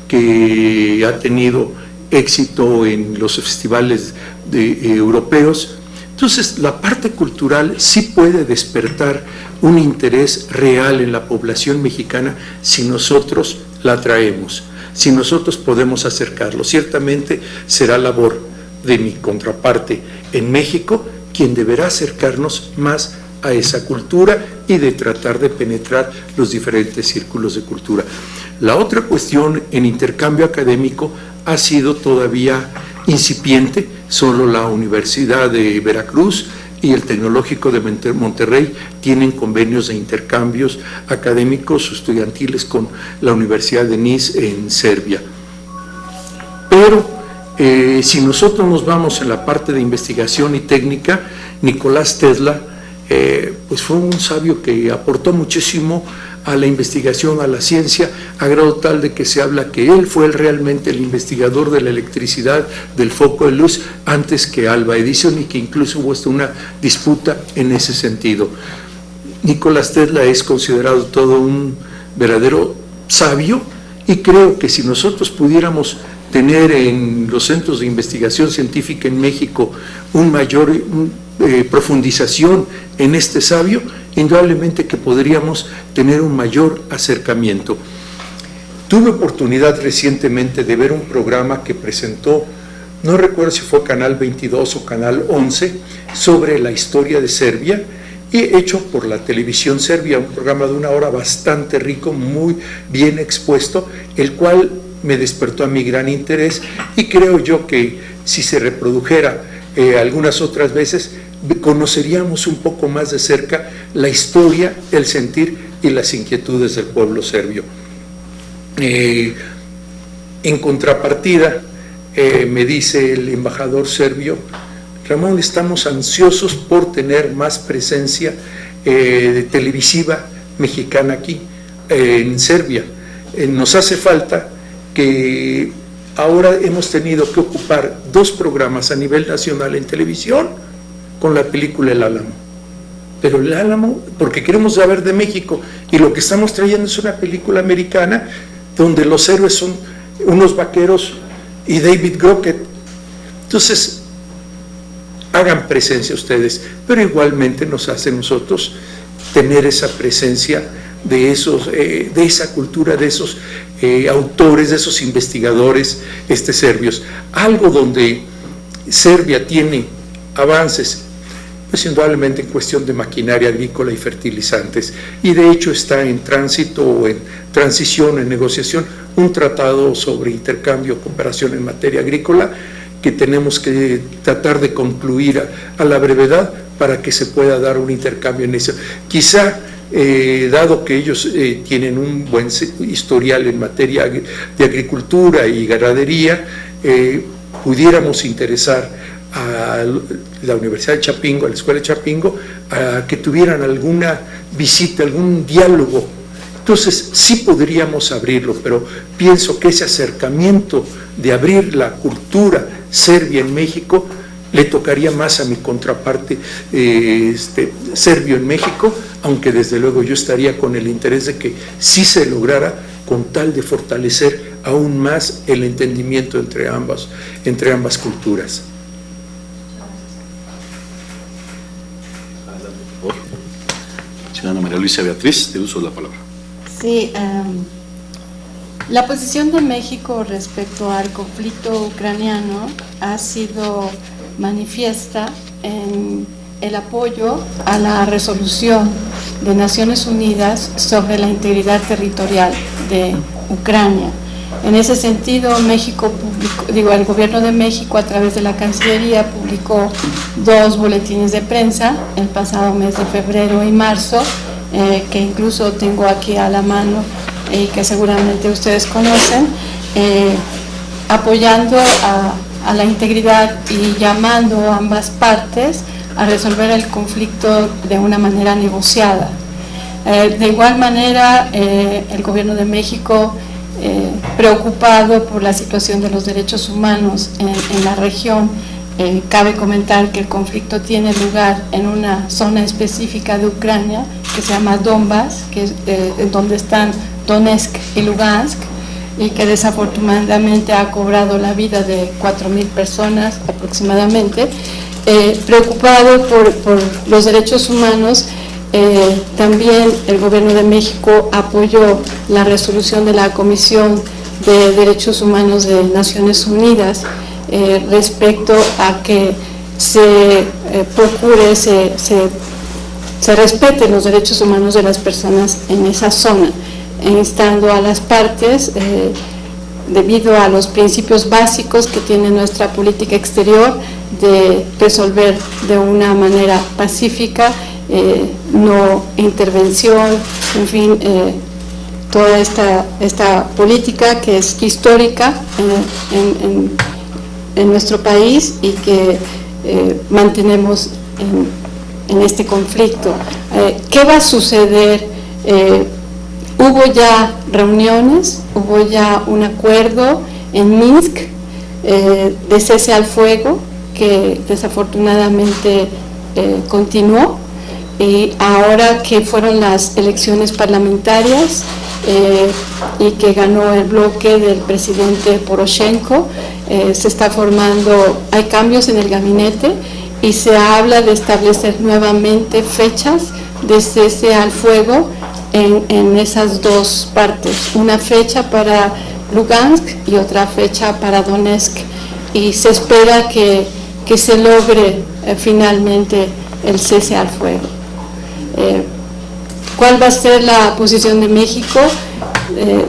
que ha tenido éxito en los festivales europeos. Entonces, la parte cultural sí puede despertar un interés real en la población mexicana si nosotros la traemos, si nosotros podemos acercarlo. Ciertamente será labor de mi contraparte en México quien deberá acercarnos más a esa cultura y de tratar de penetrar los diferentes círculos de cultura. La otra cuestión en intercambio académico ha sido todavía incipiente. Solo la Universidad de Veracruz y el Tecnológico de Monterrey tienen convenios de intercambios académicos o estudiantiles con la Universidad de Niš en Serbia. Pero Si nosotros nos vamos en la parte de investigación y técnica, Nicolás Tesla pues fue un sabio que aportó muchísimo a la investigación, a la ciencia, a grado tal de que se habla que él fue realmente el investigador de la electricidad, del foco de luz, antes que Alva Edison, y que incluso hubo hasta una disputa en ese sentido. Nicolás Tesla es considerado todo un verdadero sabio, y creo que si nosotros pudiéramos tener en los centros de investigación científica en México un mayor profundización en este sabio, indudablemente que podríamos tener un mayor acercamiento. Tuve oportunidad recientemente de ver un programa que presentó, no recuerdo si fue Canal 22 o Canal 11, sobre la historia de Serbia, y hecho por la televisión serbia, un programa de 1 hora bastante rico, muy bien expuesto, el cual me despertó a mi gran interés, y creo yo que si se reprodujera algunas otras veces, conoceríamos un poco más de cerca la historia, el sentir y las inquietudes del pueblo serbio. En contrapartida, me dice el embajador serbio: Ramón, estamos ansiosos por tener más presencia televisiva mexicana aquí, en Serbia. Nos hace falta que ahora hemos tenido que ocupar 2 programas a nivel nacional en televisión con la película El Álamo. Pero El Álamo, porque queremos saber de México, y lo que estamos trayendo es una película americana donde los héroes son unos vaqueros y David Crockett. Entonces, hagan presencia ustedes, pero igualmente nos hace nosotros tener esa presencia de esa cultura, de esos autores, de esos investigadores serbios. Algo donde Serbia tiene avances, pues indudablemente en cuestión de maquinaria agrícola y fertilizantes, y de hecho está en tránsito o en transición, en negociación, un tratado sobre intercambio, cooperación en materia agrícola, que tenemos que tratar de concluir a la brevedad para que se pueda dar un intercambio en eso. Quizá, dado que ellos tienen un buen historial en materia de agricultura y ganadería, pudiéramos interesar a la Universidad de Chapingo, a la Escuela de Chapingo, a que tuvieran alguna visita, algún diálogo. Entonces sí podríamos abrirlo, pero pienso que ese acercamiento de abrir la cultura serbia en México le tocaría más a mi contraparte serbio en México, aunque desde luego yo estaría con el interés de que sí se lograra, con tal de fortalecer aún más el entendimiento entre ambas culturas. Ciudadana María Luisa Beatriz, te uso la palabra. Sí, la posición de México respecto al conflicto ucraniano ha sido manifiesta en el apoyo a la resolución de Naciones Unidas sobre la integridad territorial de Ucrania. En ese sentido, el gobierno de México, a través de la Cancillería, publicó 2 boletines de prensa el pasado mes de febrero y marzo, que incluso tengo aquí a la mano y que seguramente ustedes conocen, apoyando a la integridad y llamando a ambas partes a resolver el conflicto de una manera negociada. De igual manera, el gobierno de México, preocupado por la situación de los derechos humanos en la región, cabe comentar que el conflicto tiene lugar en una zona específica de Ucrania que se llama Donbass, que es donde están Donetsk y Lugansk, y que desafortunadamente ha cobrado la vida de 4.000 personas aproximadamente. Preocupado por los derechos humanos, también el gobierno de México apoyó la resolución de la Comisión de Derechos Humanos de Naciones Unidas respecto a que se procure, se respeten los derechos humanos de las personas en esa zona, instando a las partes, debido a los principios básicos que tiene nuestra política exterior, de resolver de una manera pacífica, no intervención, en fin, toda esta política que es histórica en nuestro país y que mantenemos en este conflicto. ¿Qué va a suceder? Hubo ya reuniones, hubo ya un acuerdo en Minsk de cese al fuego que desafortunadamente continuó, y ahora que fueron las elecciones parlamentarias y que ganó el bloque del presidente Poroshenko, se está formando, hay cambios en el gabinete y se habla de establecer nuevamente fechas de cese al fuego en esas dos partes, una fecha para Lugansk y otra fecha para Donetsk, y se espera que se logre finalmente el cese al fuego. ¿Cuál va a ser la posición de México?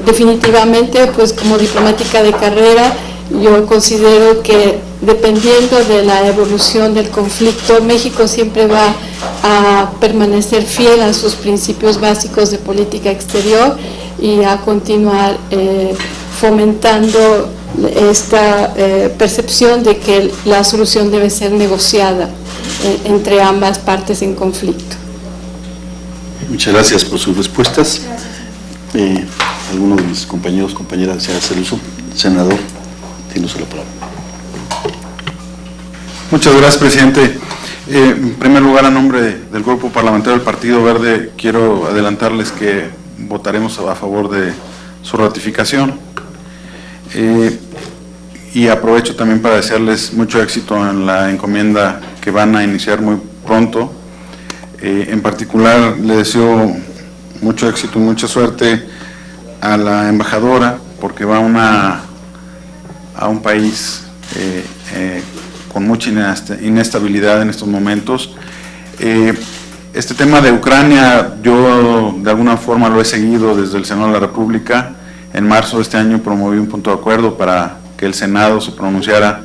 Definitivamente, pues como diplomática de carrera, yo considero que dependiendo de la evolución del conflicto, México siempre va a permanecer fiel a sus principios básicos de política exterior y a continuar fomentando esta percepción de que la solución debe ser negociada entre ambas partes en conflicto. Muchas gracias por sus respuestas. ¿Alguno de mis compañeros, compañeras desea hacer uso? Senador, tiene usted la palabra. Muchas gracias, presidente. En primer lugar, a nombre del Grupo Parlamentario del Partido Verde, quiero adelantarles que votaremos a favor de su ratificación. Y aprovecho también para desearles mucho éxito en la encomienda que van a iniciar muy pronto. En particular, le deseo mucho éxito y mucha suerte a la embajadora, porque va a un país con mucha inestabilidad en estos momentos. Este tema de Ucrania, yo de alguna forma lo he seguido desde el Senado de la República. En marzo de este año promoví un punto de acuerdo para que el Senado se pronunciara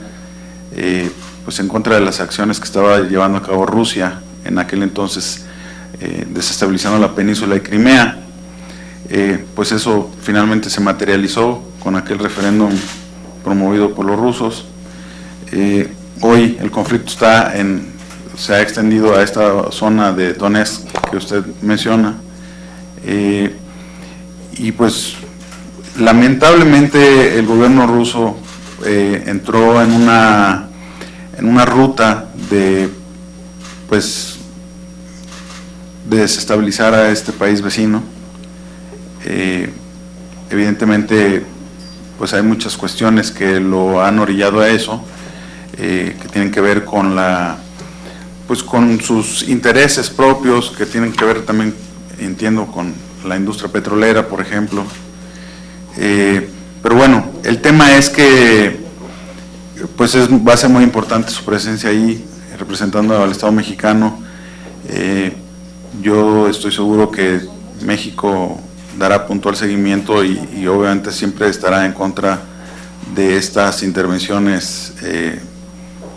pues en contra de las acciones que estaba llevando a cabo Rusia, en aquel entonces desestabilizando la península de Crimea. Pues eso finalmente se materializó con aquel referéndum promovido por los rusos. Hoy el conflicto se ha extendido a esta zona de Donetsk que usted menciona, y pues lamentablemente el gobierno ruso entró en una ruta de desestabilizar a este país vecino. Evidentemente pues hay muchas cuestiones que lo han orillado a eso, que tienen que ver con con sus intereses propios, que tienen que ver también, entiendo, con la industria petrolera, por ejemplo. Pero bueno, el tema es que pues va a ser muy importante su presencia ahí, representando al Estado mexicano. Yo estoy seguro que México dará puntual seguimiento y obviamente siempre estará en contra de estas intervenciones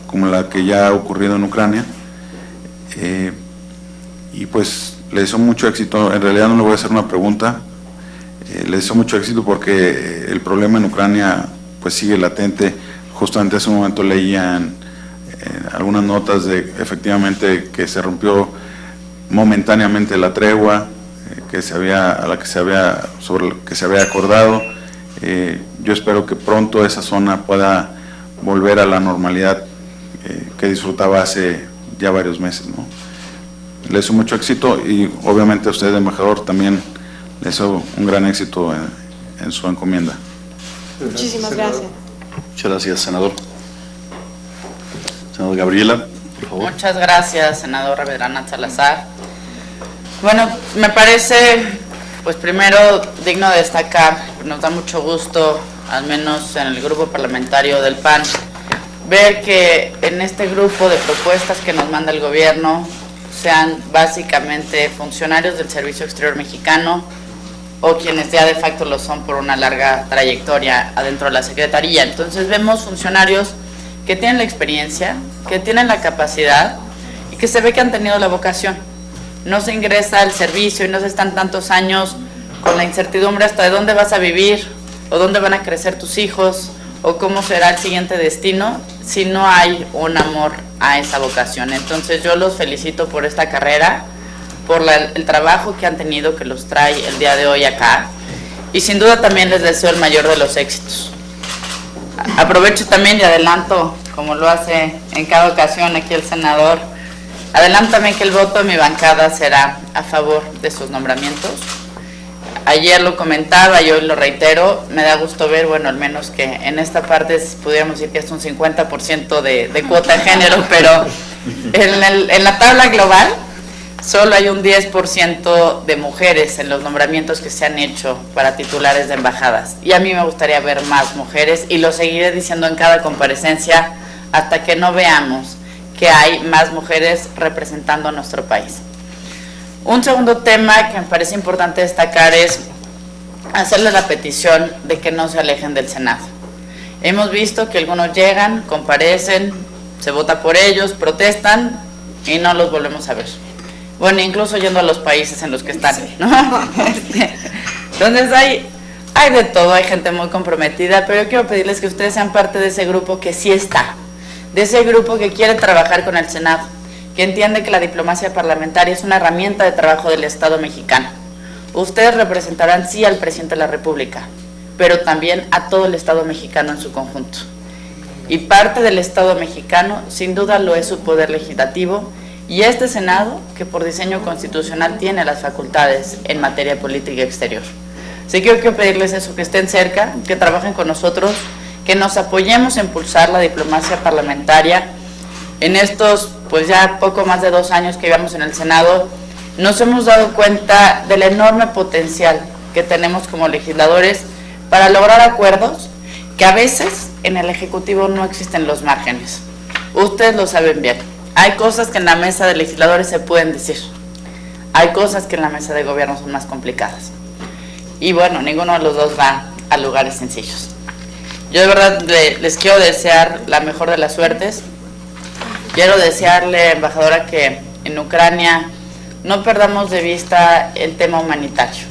como la que ya ha ocurrido en Ucrania. Y pues le deseo mucho éxito. En realidad no le voy a hacer una pregunta, le deseo mucho éxito porque el problema en Ucrania pues sigue latente. Justamente hace un momento leía en algunas notas de efectivamente que se rompió momentáneamente la tregua sobre la que se había acordado. Yo espero que pronto esa zona pueda volver a la normalidad que disfrutaba hace ya varios meses, ¿no? Le deseo mucho éxito y obviamente a usted, embajador, también le deseo un gran éxito en su encomienda. Muchísimas gracias. Muchas gracias, senador. Senador Gabriela, por favor. Muchas gracias, senadora Medrana Salazar. Bueno, me parece, pues primero, digno de destacar, nos da mucho gusto, al menos en el grupo parlamentario del PAN, ver que en este grupo de propuestas que nos manda el gobierno sean básicamente funcionarios del Servicio Exterior Mexicano o quienes ya de facto lo son por una larga trayectoria adentro de la Secretaría. Entonces vemos funcionarios que tienen la experiencia, que tienen la capacidad y que se ve que han tenido la vocación. No se ingresa al servicio y no se están tantos años con la incertidumbre hasta de dónde vas a vivir o dónde van a crecer tus hijos o cómo será el siguiente destino si no hay un amor a esa vocación. Entonces yo los felicito por esta carrera, por el trabajo que han tenido, que los trae el día de hoy acá, y sin duda también les deseo el mayor de los éxitos. Aprovecho también y adelanto, como lo hace en cada ocasión aquí el senador, adelanto también que el voto de mi bancada será a favor de sus nombramientos. Ayer lo comentaba y hoy lo reitero, me da gusto ver, bueno, al menos que en esta parte pudiéramos decir que es un 50% de cuota de género, pero en la tabla global solo hay un 10% de mujeres en los nombramientos que se han hecho para titulares de embajadas. Y a mí me gustaría ver más mujeres, y lo seguiré diciendo en cada comparecencia hasta que no veamos que hay más mujeres representando a nuestro país. Un segundo tema que me parece importante destacar es hacerle la petición de que no se alejen del Senado. Hemos visto que algunos llegan, comparecen, se vota por ellos, protestan y no los volvemos a ver. Bueno, incluso yendo a los países en los que están, ¿no? Entonces hay de todo, hay gente muy comprometida, pero yo quiero pedirles que ustedes sean parte de ese grupo que sí está, de ese grupo que quiere trabajar con el Senado, que entiende que la diplomacia parlamentaria es una herramienta de trabajo del Estado mexicano. Ustedes representarán sí al presidente de la República, pero también a todo el Estado mexicano en su conjunto. Y parte del Estado mexicano sin duda lo es su poder legislativo, y este Senado, que por diseño constitucional tiene las facultades en materia política exterior. Así que yo quiero pedirles eso, que estén cerca, que trabajen con nosotros, que nos apoyemos a impulsar la diplomacia parlamentaria. En estos, pues ya poco más de 2 años que llevamos en el Senado, nos hemos dado cuenta del enorme potencial que tenemos como legisladores para lograr acuerdos que a veces en el Ejecutivo no existen los márgenes. Ustedes lo saben bien. Hay cosas que en la mesa de legisladores se pueden decir. Hay cosas que en la mesa de gobierno son más complicadas. Y bueno, ninguno de los dos va a lugares sencillos. Yo de verdad les quiero desear la mejor de las suertes. Quiero desearle, embajadora, que en Ucrania no perdamos de vista el tema humanitario.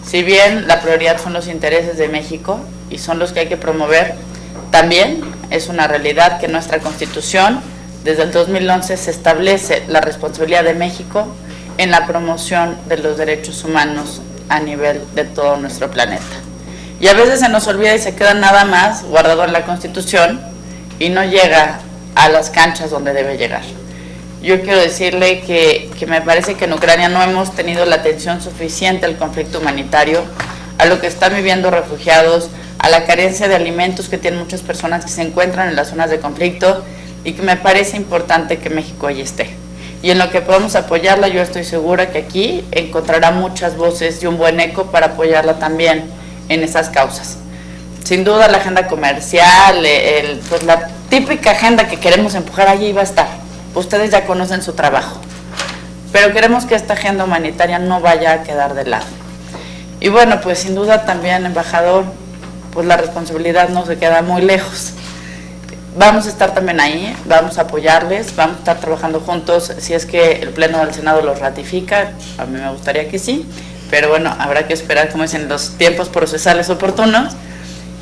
Si bien la prioridad son los intereses de México y son los que hay que promover, también es una realidad que nuestra Constitución, desde el 2011, se establece la responsabilidad de México en la promoción de los derechos humanos a nivel de todo nuestro planeta. Y a veces se nos olvida y se queda nada más guardado en la Constitución y no llega a las canchas donde debe llegar. Yo quiero decirle que me parece que en Ucrania no hemos tenido la atención suficiente al conflicto humanitario, a lo que están viviendo refugiados, a la carencia de alimentos que tienen muchas personas que se encuentran en las zonas de conflicto, y que me parece importante que México ahí esté. Y en lo que podamos apoyarla, yo estoy segura que aquí encontrará muchas voces y un buen eco para apoyarla también en esas causas. Sin duda la agenda comercial, pues la típica agenda que queremos empujar, allí va a estar. Ustedes ya conocen su trabajo, pero queremos que esta agenda humanitaria no vaya a quedar de lado. Y bueno, pues sin duda también, embajador, pues la responsabilidad no se queda muy lejos. Vamos a estar también ahí, vamos a apoyarles, vamos a estar trabajando juntos si es que el Pleno del Senado los ratifica. A mí me gustaría que sí, pero bueno, habrá que esperar, como dicen, los tiempos procesales oportunos.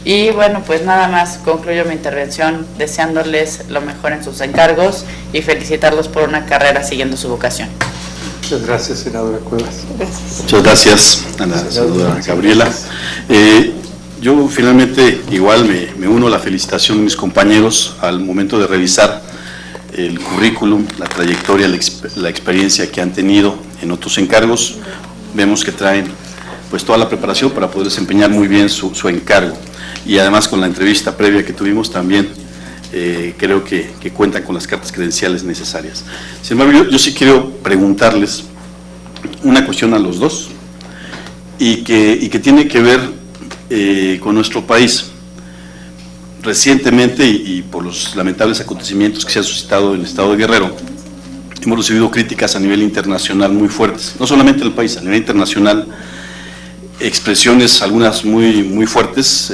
Y bueno, pues nada más, concluyo mi intervención deseándoles lo mejor en sus encargos y felicitarlos por una carrera siguiendo su vocación. Muchas gracias, senadora Cuevas. Gracias. Muchas gracias a la senadora Gabriela. Yo finalmente igual me uno a la felicitación de mis compañeros al momento de revisar el currículum, la trayectoria, la experiencia que han tenido en otros encargos. Vemos que traen pues toda la preparación para poder desempeñar muy bien su encargo. Y además con la entrevista previa que tuvimos también creo que cuentan con las cartas credenciales necesarias. Sin embargo, yo sí quiero preguntarles una cuestión a los dos y que tiene que ver con nuestro país. Recientemente y por los lamentables acontecimientos que se han suscitado en el estado de Guerrero, hemos recibido críticas a nivel internacional muy fuertes, no solamente en el país, a nivel internacional, expresiones algunas muy fuertes,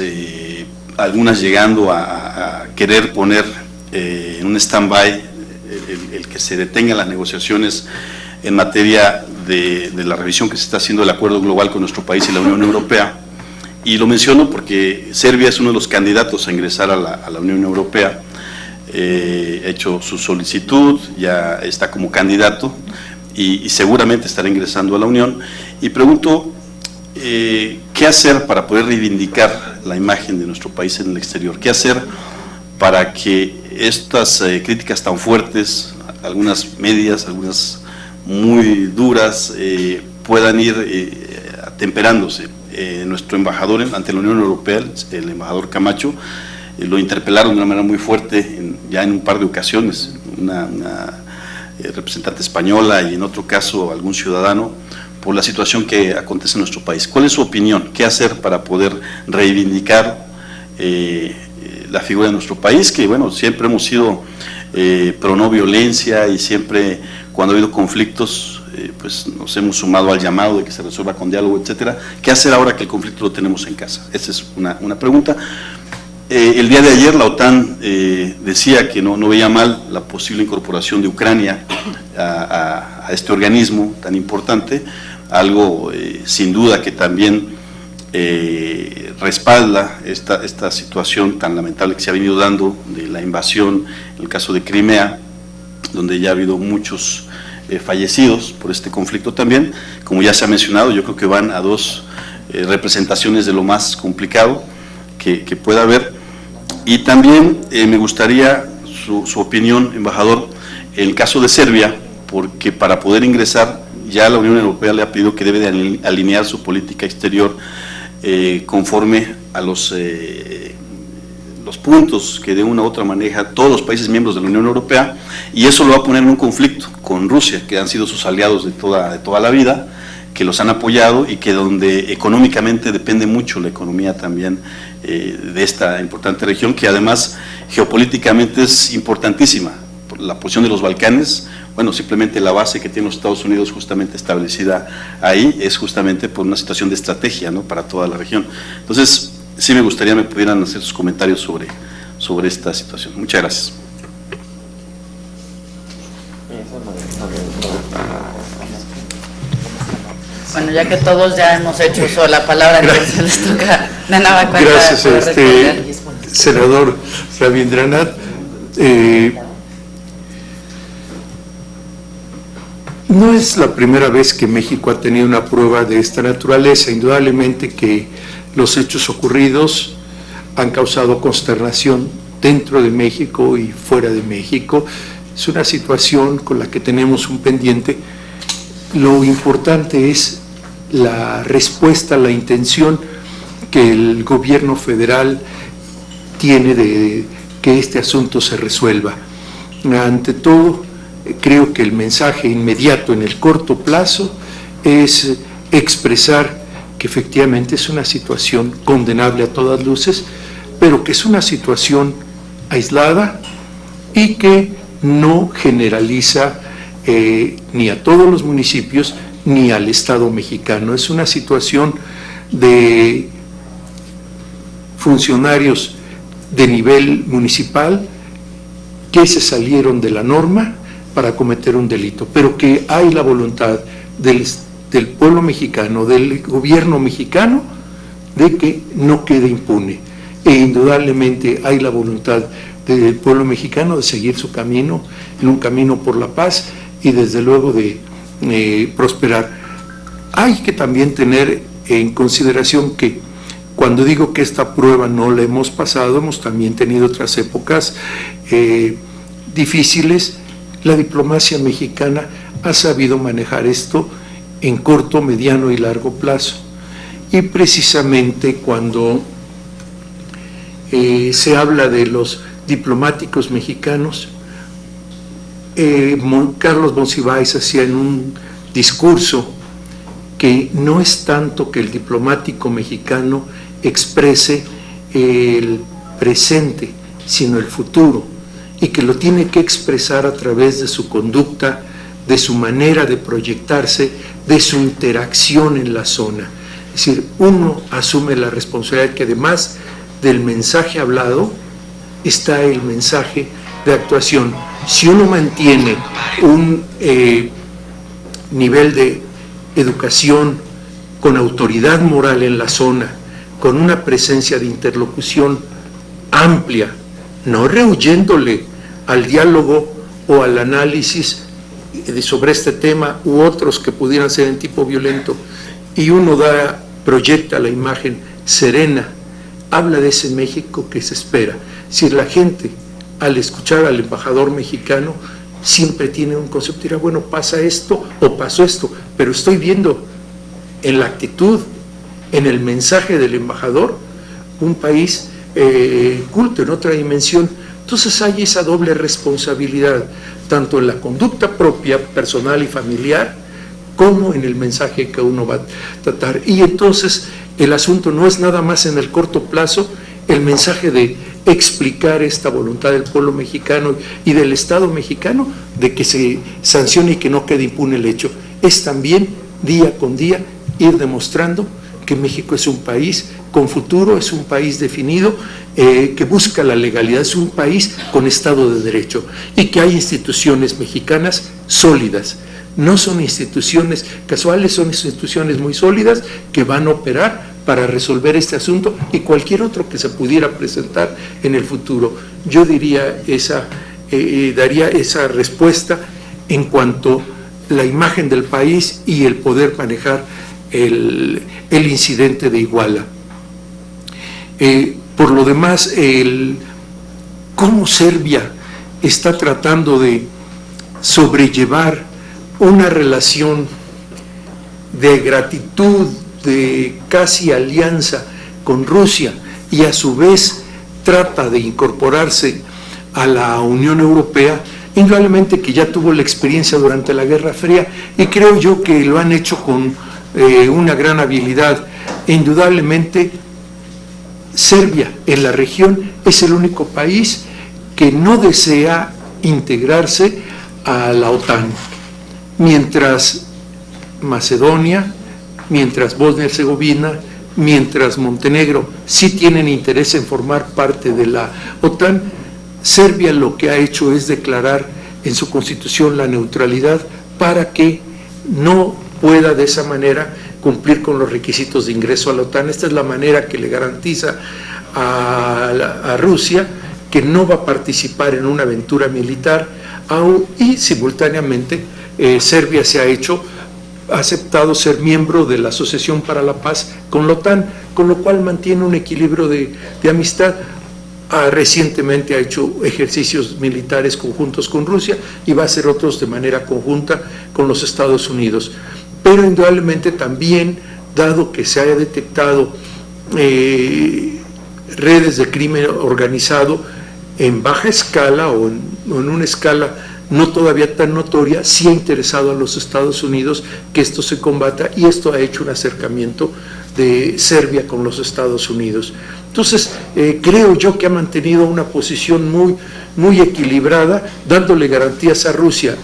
algunas llegando a querer poner en un stand-by el que se detengan las negociaciones en materia de la revisión que se está haciendo del acuerdo global con nuestro país y la Unión Europea, Y lo menciono porque Serbia es uno de los candidatos a ingresar a la Unión Europea. Ha hecho su solicitud, ya está como candidato y seguramente estará ingresando a la Unión. Y pregunto, ¿qué hacer para poder reivindicar la imagen de nuestro país en el exterior? ¿Qué hacer para que estas críticas tan fuertes, algunas medias, algunas muy duras, puedan ir atemperándose? Nuestro embajador ante la Unión Europea, el embajador Camacho, lo interpelaron de una manera muy fuerte ya en un par de ocasiones, una representante española y en otro caso algún ciudadano, por la situación que acontece en nuestro país. ¿Cuál es su opinión? ¿Qué hacer para poder reivindicar la figura de nuestro país? Que bueno, siempre hemos sido pro no violencia y siempre cuando ha habido conflictos pues nos hemos sumado al llamado de que se resuelva con diálogo, etcétera. ¿Qué hacer ahora que el conflicto lo tenemos en casa? Esa es una pregunta. El día de ayer la OTAN decía que no veía mal la posible incorporación de Ucrania a este organismo tan importante, algo sin duda que también respalda esta situación tan lamentable que se ha venido dando de la invasión, en el caso de Crimea, donde ya ha habido muchos fallecidos por este conflicto también. Como ya se ha mencionado, yo creo que van a dos representaciones de lo más complicado que pueda haber. Y también me gustaría su opinión, embajador, en el caso de Serbia, porque para poder ingresar ya la Unión Europea le ha pedido que debe de alinear su política exterior conforme a los puntos que de una u otra manera todos los países miembros de la Unión Europea, y eso lo va a poner en un conflicto con Rusia, que han sido sus aliados de toda la vida, que los han apoyado y que donde económicamente depende mucho la economía también de esta importante región, que además geopolíticamente es importantísima. La posición de los Balcanes, bueno, simplemente la base que tienen los Estados Unidos justamente establecida ahí es justamente por una situación de estrategia, ¿no?, para toda la región. Entonces, sí me gustaría me pudieran hacer sus comentarios sobre esta situación. Muchas gracias. Bueno, ya que todos ya hemos hecho uso de la palabra, entonces les toca de nueva cuenta. Gracias, senador Rabindranath. No es la primera vez que México ha tenido una prueba de esta naturaleza. Indudablemente que los hechos ocurridos han causado consternación dentro de México y fuera de México. Es una situación con la que tenemos un pendiente. Lo importante es la respuesta, la intención que el gobierno federal tiene de que este asunto se resuelva. Ante todo, creo que el mensaje inmediato en el corto plazo es expresar que efectivamente es una situación condenable a todas luces, pero que es una situación aislada y que no generaliza ni a todos los municipios ni al Estado mexicano. Es una situación de funcionarios de nivel municipal que se salieron de la norma para cometer un delito, pero que hay la voluntad del pueblo mexicano, del gobierno mexicano, de que no quede impune. E indudablemente hay la voluntad del pueblo mexicano de seguir su camino, en un camino por la paz y desde luego de prosperar. Hay que también tener en consideración que cuando digo que esta prueba no la hemos pasado, hemos también tenido otras épocas difíciles. La diplomacia mexicana ha sabido manejar esto en corto, mediano y largo plazo. Y precisamente cuando se habla de los diplomáticos mexicanos, Carlos Monsiváis hacía en un discurso que no es tanto que el diplomático mexicano exprese el presente, sino el futuro, y que lo tiene que expresar a través de su conducta, de su manera de proyectarse, de su interacción en la zona. Es decir, uno asume la responsabilidad que además del mensaje hablado está el mensaje de actuación. Si uno mantiene un nivel de educación con autoridad moral en la zona, con una presencia de interlocución amplia, no rehuyéndole al diálogo o al análisis sobre este tema u otros que pudieran ser en tipo violento, y uno proyecta la imagen serena, habla de ese México que se espera. Si la gente, al escuchar al embajador mexicano, siempre tiene un concepto, dirá, bueno, pasa esto o pasó esto, pero estoy viendo en la actitud, en el mensaje del embajador, un país culto, en otra dimensión. Entonces hay esa doble responsabilidad, tanto en la conducta propia, personal y familiar, como en el mensaje que uno va a tratar. Y entonces el asunto no es nada más en el corto plazo el mensaje de explicar esta voluntad del pueblo mexicano y del Estado mexicano de que se sancione y que no quede impune el hecho. Es también, día con día, ir demostrando que México es un país con futuro, es un país definido, que busca la legalidad, es un país con Estado de Derecho y que hay instituciones mexicanas sólidas. No son instituciones casuales, son instituciones muy sólidas que van a operar para resolver este asunto y cualquier otro que se pudiera presentar en el futuro. Yo diría daría esa respuesta en cuanto a la imagen del país y el poder manejar el incidente de Iguala. Por lo demás, cómo Serbia está tratando de sobrellevar una relación de gratitud, de casi alianza con Rusia, y a su vez trata de incorporarse a la Unión Europea, indudablemente que ya tuvo la experiencia durante la Guerra Fría, y creo yo que lo han hecho con una gran habilidad. Indudablemente Serbia en la región es el único país que no desea integrarse a la OTAN, mientras Macedonia, mientras Bosnia y Herzegovina, mientras Montenegro sí tienen interés en formar parte de la OTAN. Serbia lo que ha hecho es declarar en su constitución la neutralidad para que no pueda de esa manera cumplir con los requisitos de ingreso a la OTAN. Esta es la manera que le garantiza a Rusia que no va a participar en una aventura militar, y simultáneamente Serbia ha aceptado ser miembro de la Asociación para la Paz con la OTAN, con lo cual mantiene un equilibrio de amistad. Recientemente ha hecho ejercicios militares conjuntos con Rusia y va a hacer otros de manera conjunta con los Estados Unidos. Pero indudablemente también, dado que se haya detectado redes de crimen organizado en baja escala o en una escala no todavía tan notoria, sí ha interesado a los Estados Unidos que esto se combata, y esto ha hecho un acercamiento de Serbia con los Estados Unidos. Entonces, creo yo que ha mantenido una posición muy equilibrada, dándole garantías a Rusia,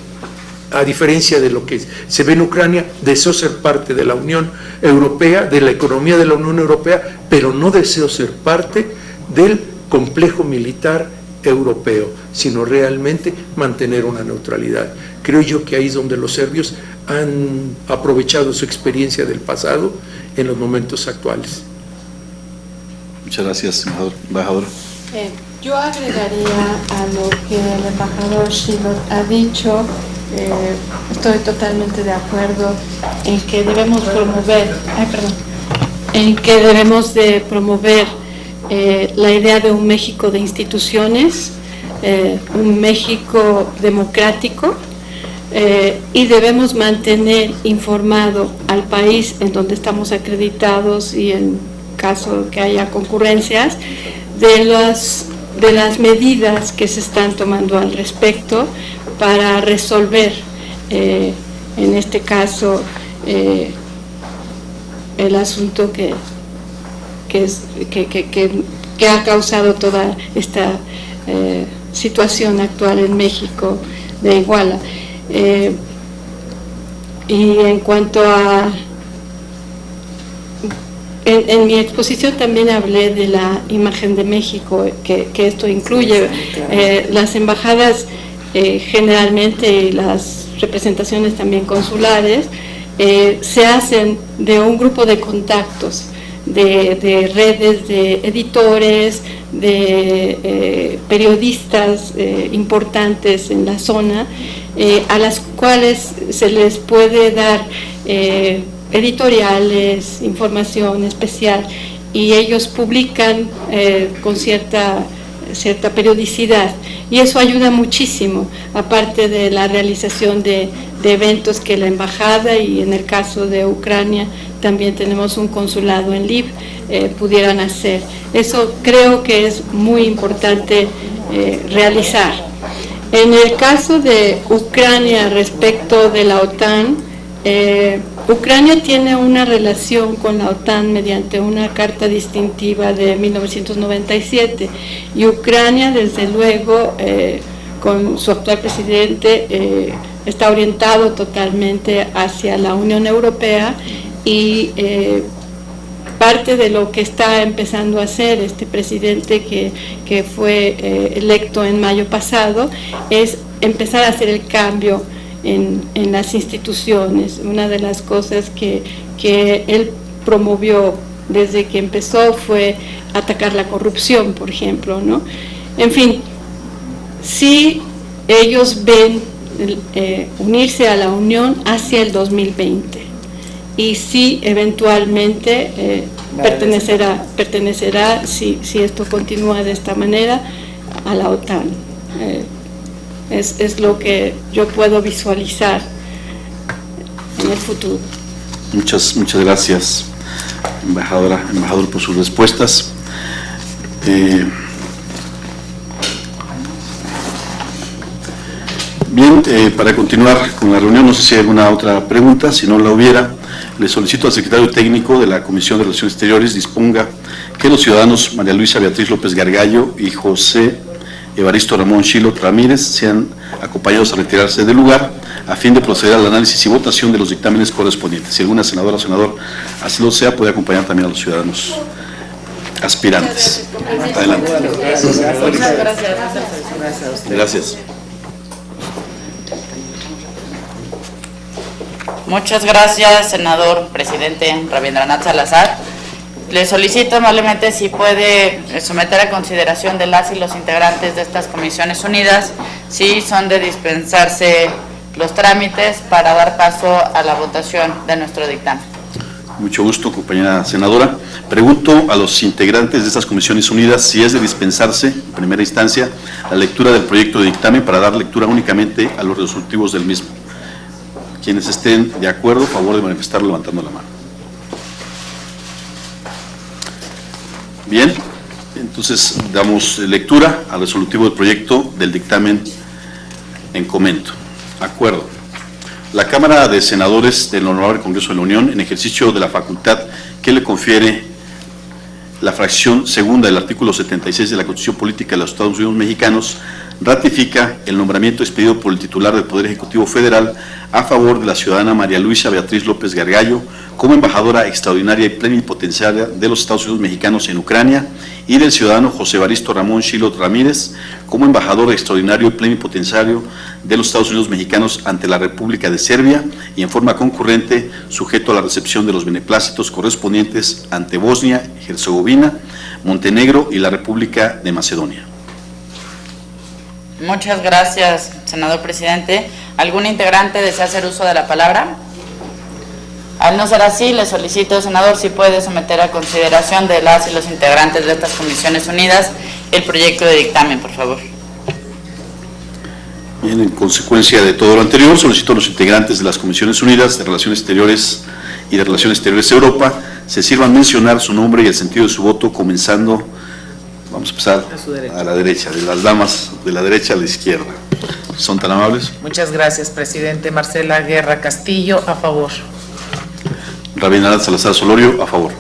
a diferencia de lo que se ve en Ucrania, deseo ser parte de la Unión Europea, de la economía de la Unión Europea, pero no deseo ser parte del complejo militar europeo, sino realmente mantener una neutralidad. Creo yo que ahí es donde los serbios han aprovechado su experiencia del pasado en los momentos actuales. Muchas gracias, embajador. Yo agregaría a lo que el embajador Schiller ha dicho. Estoy totalmente de acuerdo en que debemos promover la idea de un México de instituciones, un México democrático, y debemos mantener informado al país en donde estamos acreditados, y en caso que haya concurrencias, de las medidas que se están tomando al respecto para resolver, en este caso, el asunto que ha causado toda esta situación actual en México de Iguala. Y en cuanto a... En mi exposición también hablé de la imagen de México, que esto incluye las embajadas generalmente, y las representaciones también consulares, se hacen de un grupo de contactos de redes de editores, de periodistas importantes en la zona, a las cuales se les puede dar editoriales, información especial, y ellos publican con cierta periodicidad, y eso ayuda muchísimo, aparte de la realización de eventos que la embajada, y en el caso de Ucrania también tenemos un consulado en Lviv, pudieran hacer. Eso creo que es muy importante realizar. En el caso de Ucrania respecto de la OTAN, Ucrania tiene una relación con la OTAN mediante una carta distintiva de 1997, y Ucrania, desde luego, con su actual presidente, está orientado totalmente hacia la Unión Europea, y parte de lo que está empezando a hacer este presidente que fue electo en mayo pasado es empezar a hacer el cambio en las instituciones. Una de las cosas que él promovió desde que empezó fue atacar la corrupción, por ejemplo, ¿no? En fin, sí, ellos ven unirse a la Unión hacia el 2020, y sí, eventualmente pertenecerá, si esto continúa de esta manera, a la OTAN. Es lo que yo puedo visualizar en el futuro. Muchas gracias, embajador, por sus respuestas. Bien, para continuar con la reunión, no sé si hay alguna otra pregunta. Si no la hubiera, le solicito al secretario técnico de la Comisión de Relaciones Exteriores disponga que los ciudadanos María Luisa Beatriz López Gargallo y José Evaristo Ramón Schilot Ramírez sean acompañados a retirarse del lugar a fin de proceder al análisis y votación de los dictámenes correspondientes. Si alguna senadora o senador así lo sea, puede acompañar también a los ciudadanos aspirantes. Adelante. Gracias. Muchas gracias, senador presidente Rabindranath Salazar. Le solicito amablemente si puede someter a consideración de las y los integrantes de estas comisiones unidas si son de dispensarse los trámites para dar paso a la votación de nuestro dictamen. Mucho gusto, compañera senadora. Pregunto a los integrantes de estas comisiones unidas si es de dispensarse, en primera instancia, la lectura del proyecto de dictamen para dar lectura únicamente a los resolutivos del mismo. Quienes estén de acuerdo, favor de manifestarlo levantando la mano. Bien, entonces damos lectura al resolutivo del proyecto del dictamen en comento. Acuerdo. La Cámara de Senadores del Honorable Congreso de la Unión, en ejercicio de la facultad que le confiere la fracción segunda del artículo 76 de la Constitución Política de los Estados Unidos Mexicanos, ratifica el nombramiento expedido por el titular del Poder Ejecutivo Federal a favor de la ciudadana María Luisa Beatriz López Gargallo como embajadora extraordinaria y plenipotenciaria de los Estados Unidos Mexicanos en Ucrania, y del ciudadano José Evaristo Ramón Schilot Ramírez como embajador extraordinario y plenipotenciario de los Estados Unidos Mexicanos ante la República de Serbia, y en forma concurrente sujeto a la recepción de los beneplácitos correspondientes ante Bosnia, Herzegovina, Montenegro y la República de Macedonia. Muchas gracias, senador presidente. ¿Algún integrante desea hacer uso de la palabra? Al no ser así, le solicito, senador, si puede someter a consideración de las y los integrantes de estas comisiones unidas el proyecto de dictamen, por favor. Bien, en consecuencia de todo lo anterior, solicito a los integrantes de las Comisiones Unidas de Relaciones Exteriores y de Relaciones Exteriores Europa se sirvan mencionar su nombre y el sentido de su voto, comenzando, vamos a empezar a la derecha, de las damas de la derecha a la izquierda. ¿Son tan amables? Muchas gracias, presidente. Marcela Guerra Castillo, a favor. Rabindranath Salazar Solorio, a favor.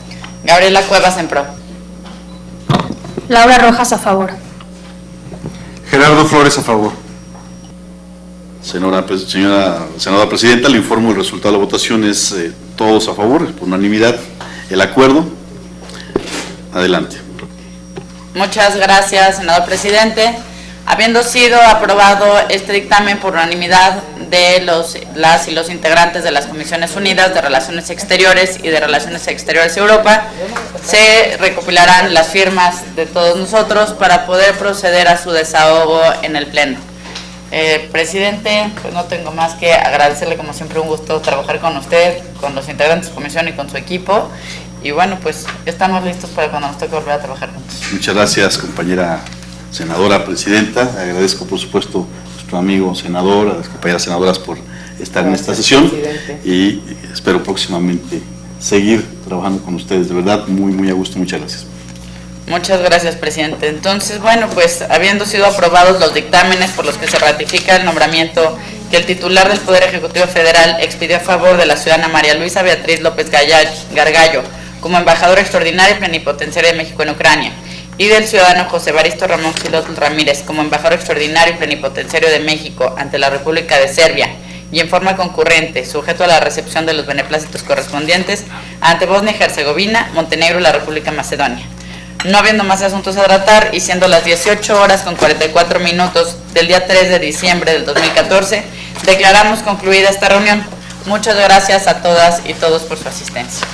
Gabriela Cuevas, en pro. Laura Rojas, a favor. Gerardo Flores, a favor. Señora senadora presidenta, le informo el resultado de la votación es todos a favor, por unanimidad, el acuerdo. Adelante. Muchas gracias, senador presidente. Habiendo sido aprobado este dictamen por unanimidad de las y los integrantes de las Comisiones Unidas de Relaciones Exteriores y de Relaciones Exteriores Europa. Se recopilarán las firmas de todos nosotros para poder proceder a su desahogo en el Pleno. Presidente, pues no tengo más que agradecerle, como siempre un gusto trabajar con usted, con los integrantes de su comisión y con su equipo. Y bueno, pues estamos listos para cuando nos toque volver a trabajar juntos. Muchas gracias, compañera senadora, presidenta. Agradezco, por supuesto, a nuestro amigo senador, a las compañeras senadoras por estar en esta sesión y espero próximamente seguir trabajando con ustedes. De verdad, muy a gusto. Muchas gracias. Muchas gracias, presidente. Entonces, bueno, pues habiendo sido aprobados los dictámenes por los que se ratifica el nombramiento que el titular del Poder Ejecutivo Federal expidió a favor de la ciudadana María Luisa Beatriz López Gargallo como embajadora extraordinaria y plenipotenciaria de México en Ucrania, y del ciudadano José Evaristo Ramón Xilótl Ramírez como embajador extraordinario y plenipotenciario de México ante la República de Serbia, y en forma concurrente, sujeto a la recepción de los beneplácitos correspondientes ante Bosnia y Herzegovina, Montenegro y la República Macedonia. No habiendo más asuntos a tratar y siendo las 18:44 del día 3 de diciembre del 2014, declaramos concluida esta reunión. Muchas gracias a todas y todos por su asistencia.